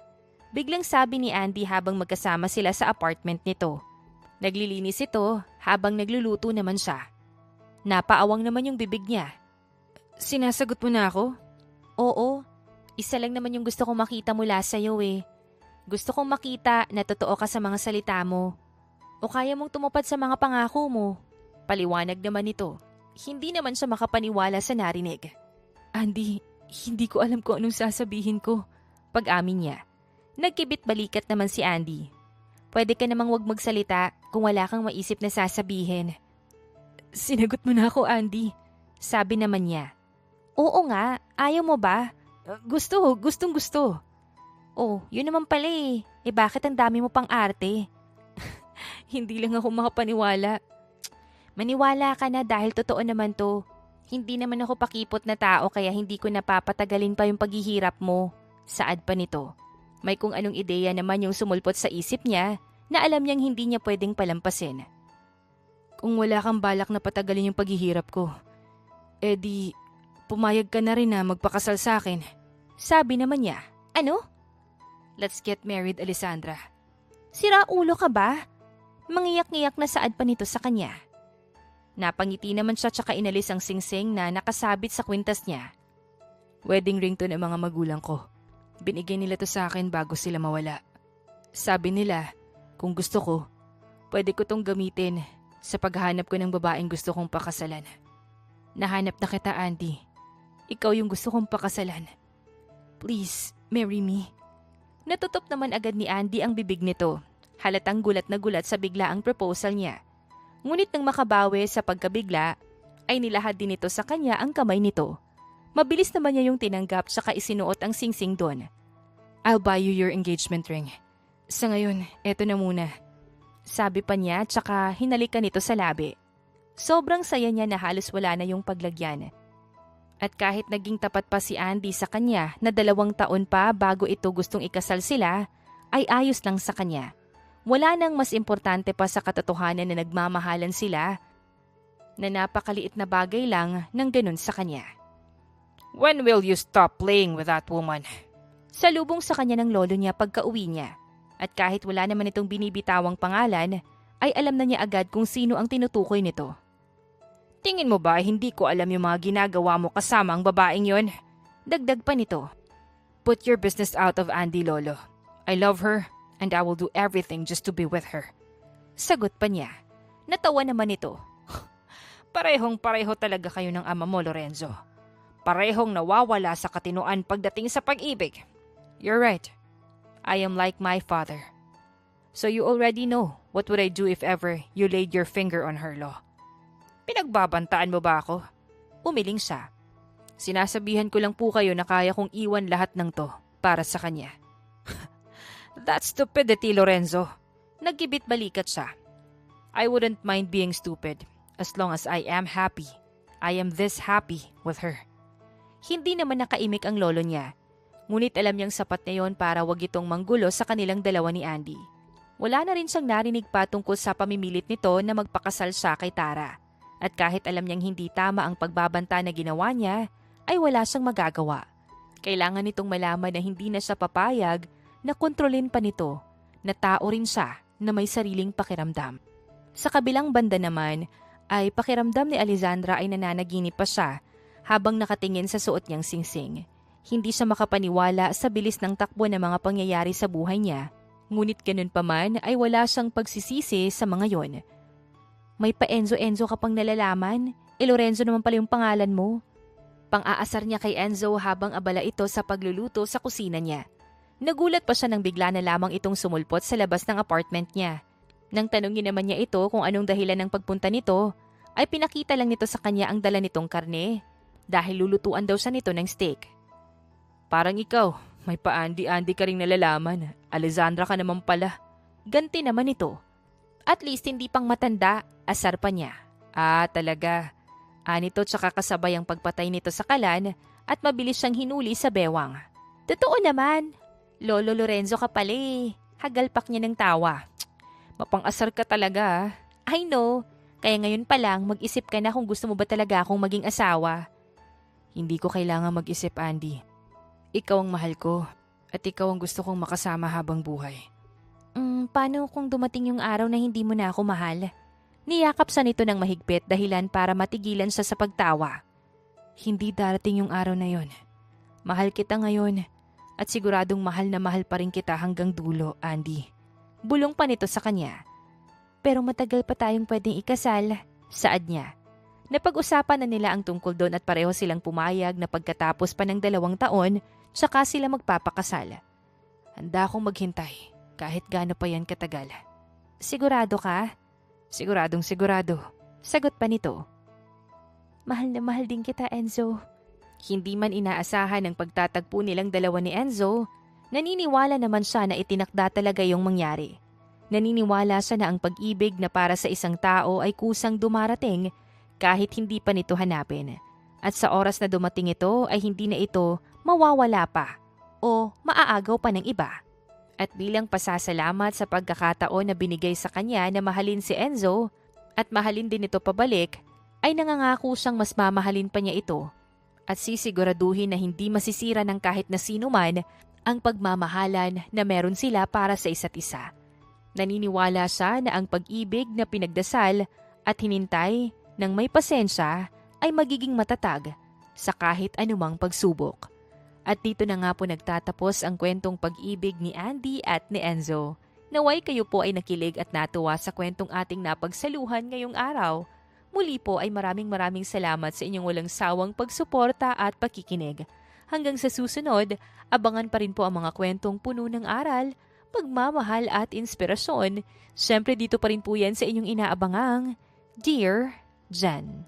Biglang sabi ni Andy habang magkasama sila sa apartment nito. Naglilinis ito habang nagluluto naman siya. Napaawang naman yung bibig niya. Sinasagot mo na ako? Oo, isa lang naman yung gusto kong makita mula sa'yo eh. Gusto kong makita na totoo ka sa mga salita mo. O kaya mong tumupad sa mga pangako mo. Paliwanag naman ito. Hindi naman siya makapaniwala sa narinig. Andy, hindi ko alam kung anong sasabihin ko. Pag-amin niya. Nagkibit balikat naman si Andy. Pwede ka namang wag magsalita kung wala kang maisip na sasabihin. Sinagot mo na ako, Andy. Sabi naman niya. Oo nga, ayaw mo ba? Gustong gusto. Oh, yun naman pala eh. Bakit ang dami mo pang arte? Hindi lang ako makapaniwala. Maniwala ka na dahil totoo naman to. Hindi naman ako pakipot na tao kaya hindi ko napapatagalin pa yung paghihirap mo. Saad pa nito. May kung anong ideya naman yung sumulpot sa isip niya na alam niyang hindi niya pwedeng palampasin. Kung wala kang balak na patagalin yung paghihirap ko, di pumayag ka na rin na magpakasal sa akin. Sabi naman niya, ano? Let's get married, Alessandra. Sira ulo ka ba? Mangiyak-ngiyak na saad pa nito sa kanya. Napangiti naman siya tsaka inalis ang singsing na nakasabit sa kwintas niya. Wedding ring to ng mga magulang ko. Binigay nila to sa akin bago sila mawala. Sabi nila, kung gusto ko, pwede ko tong gamitin sa paghahanap ko ng babaeng gusto kong pakasalan. Nahanap na kita, Andy. Ikaw yung gusto kong pakasalan. Please, marry me. Natutup naman agad ni Andy ang bibig nito. Halatang gulat na gulat sa biglaang proposal niya. Ngunit nang makabawi sa pagkabigla, ay nilahad din nito sa kanya ang kamay nito. Mabilis naman niya yung tinanggap saka isinuot ang singsing doon. I'll buy you your engagement ring. Sa ngayon, eto na muna. Sabi pa niya tsaka hinalikan nito sa labi. Sobrang saya niya na halos wala na yung paglagyan. At kahit naging tapat pa si Andy sa kanya na 2 taon pa bago ito gustong ikasal sila, ay ayos lang sa kanya. Wala nang mas importante pa sa katotohanan na nagmamahalan sila na napakaliit na bagay lang ng ganun sa kanya. When will you stop playing with that woman? Salubong sa kanya ng lolo niya pagka-uwi niya. At kahit wala naman itong binibitawang pangalan, ay alam na niya agad kung sino ang tinutukoy nito. Tingin mo ba hindi ko alam yung mga ginagawa mo kasama ang babaeng yon? Dagdag pa nito. Put your business out of Andy, Lolo. I love her and I will do everything just to be with her. Sagot pa niya. Natawa naman ito. Parehong-pareho talaga kayo ng ama mo, Lorenzo. Parehong nawawala sa katinoan pagdating sa pag-ibig. You're right. I am like my father. So you already know what would I do if ever you laid your finger on her, Lo. Pinagbabantaan mo ba ako? Umiling siya. Sinasabihan ko lang po kayo na kaya kong iwan lahat ng to para sa kanya. That's stupidity, Lorenzo. Nagkibit balikat siya. I wouldn't mind being stupid as long as I am happy. I am this happy with her. Hindi naman nakaimik ang lolo niya. Ngunit alam niyang sapat na yon para wag itong manggulo sa kanilang dalawa ni Andy. Wala na rin siyang narinig pa tungkol sa pamimilit nito na magpakasal siya kay Tara. At kahit alam niyang hindi tama ang pagbabanta na ginawa niya, ay wala siyang magagawa. Kailangan nitong malaman na hindi na siya papayag na kontrolin pa nito, na tao rin siya na may sariling pakiramdam. Sa kabilang banda naman, ay pakiramdam ni Alessandra ay nananaginip pa siya habang nakatingin sa suot niyang singsing. Hindi siya makapaniwala sa bilis ng takbo ng mga pangyayari sa buhay niya. Ngunit ganun pa man ay wala siyang pagsisisi sa mga yon. May pa-Enzo-Enzo ka pang nalalaman? Lorenzo naman pala yung pangalan mo. Pang-aasar niya kay Enzo habang abala ito sa pagluluto sa kusina niya. Nagulat pa siya nang bigla na lamang itong sumulpot sa labas ng apartment niya. Nang tanungin naman niya ito kung anong dahilan ng pagpunta nito, ay pinakita lang nito sa kanya ang dala nitong karne dahil lulutuan daw siya nito ng steak. Parang ikaw, may paandi-andi ka ring nalalaman. Alexandra ka naman pala. Ganti naman ito. At least hindi pang matanda, asar pa niya. Talaga. Anito tsaka kasabay ang pagpatay nito sa kalan at mabilis siyang hinuli sa bewang. Totoo naman. Lolo Lorenzo ka pala eh. Hagalpak niya ng tawa. Mapang-asar ka talaga. I know. Kaya ngayon pa lang mag-isip ka na kung gusto mo ba talaga akong maging asawa. Hindi ko kailangan mag-isip, Andy. Ikaw ang mahal ko at ikaw ang gusto kong makasama habang buhay. Paano kung dumating yung araw na hindi mo na ako mahal? Niyakap sa nito ng mahigpit dahilan para matigilan siya sa pagtawa. Hindi darating yung araw na yon. Mahal kita ngayon at siguradong mahal na mahal pa rin kita hanggang dulo, Andy. Bulong pa nito sa kanya. Pero matagal pa tayong pwedeng ikasal, saad niya. Napag-usapan na nila ang tungkol doon at pareho silang pumayag na pagkatapos pa ng 2 taon, saka sila magpapakasal. Handa akong maghintay kahit gaano pa yan katagal. Sigurado ka? Siguradong sigurado. Sagot pa nito. Mahal na mahal din kita, Enzo. Hindi man inaasahan ang pagtatagpo nilang dalawa ni Enzo, naniniwala naman siya na itinakda talaga yung mangyari. Naniniwala siya na ang pag-ibig na para sa isang tao ay kusang dumarating kahit hindi pa nito hanapin. At sa oras na dumating ito ay hindi na ito mawawala pa o maaagaw pa ng iba. At bilang pasasalamat sa pagkakataon na binigay sa kanya na mahalin si Enzo at mahalin din ito pabalik, ay nangangako siyang mas mamahalin pa niya ito at sisiguraduhin na hindi masisira ng kahit na sino man ang pagmamahalan na meron sila para sa isa't isa. Naniniwala siya na ang pag-ibig na pinagdasal at hinintay ng may pasensya ay magiging matatag sa kahit anumang pagsubok. At dito na nga po nagtatapos ang kwentong pag-ibig ni Andy at ni Enzo. Naway kayo po ay nakilig at natuwa sa kwentong ating napagsaluhan ngayong araw. Muli po ay maraming salamat sa inyong walang sawang pagsuporta at pakikinig. Hanggang sa susunod, abangan pa rin po ang mga kwentong puno ng aral, pagmamahal at inspirasyon. Siyempre dito pa rin po yan sa inyong inaabangang Dear Jen.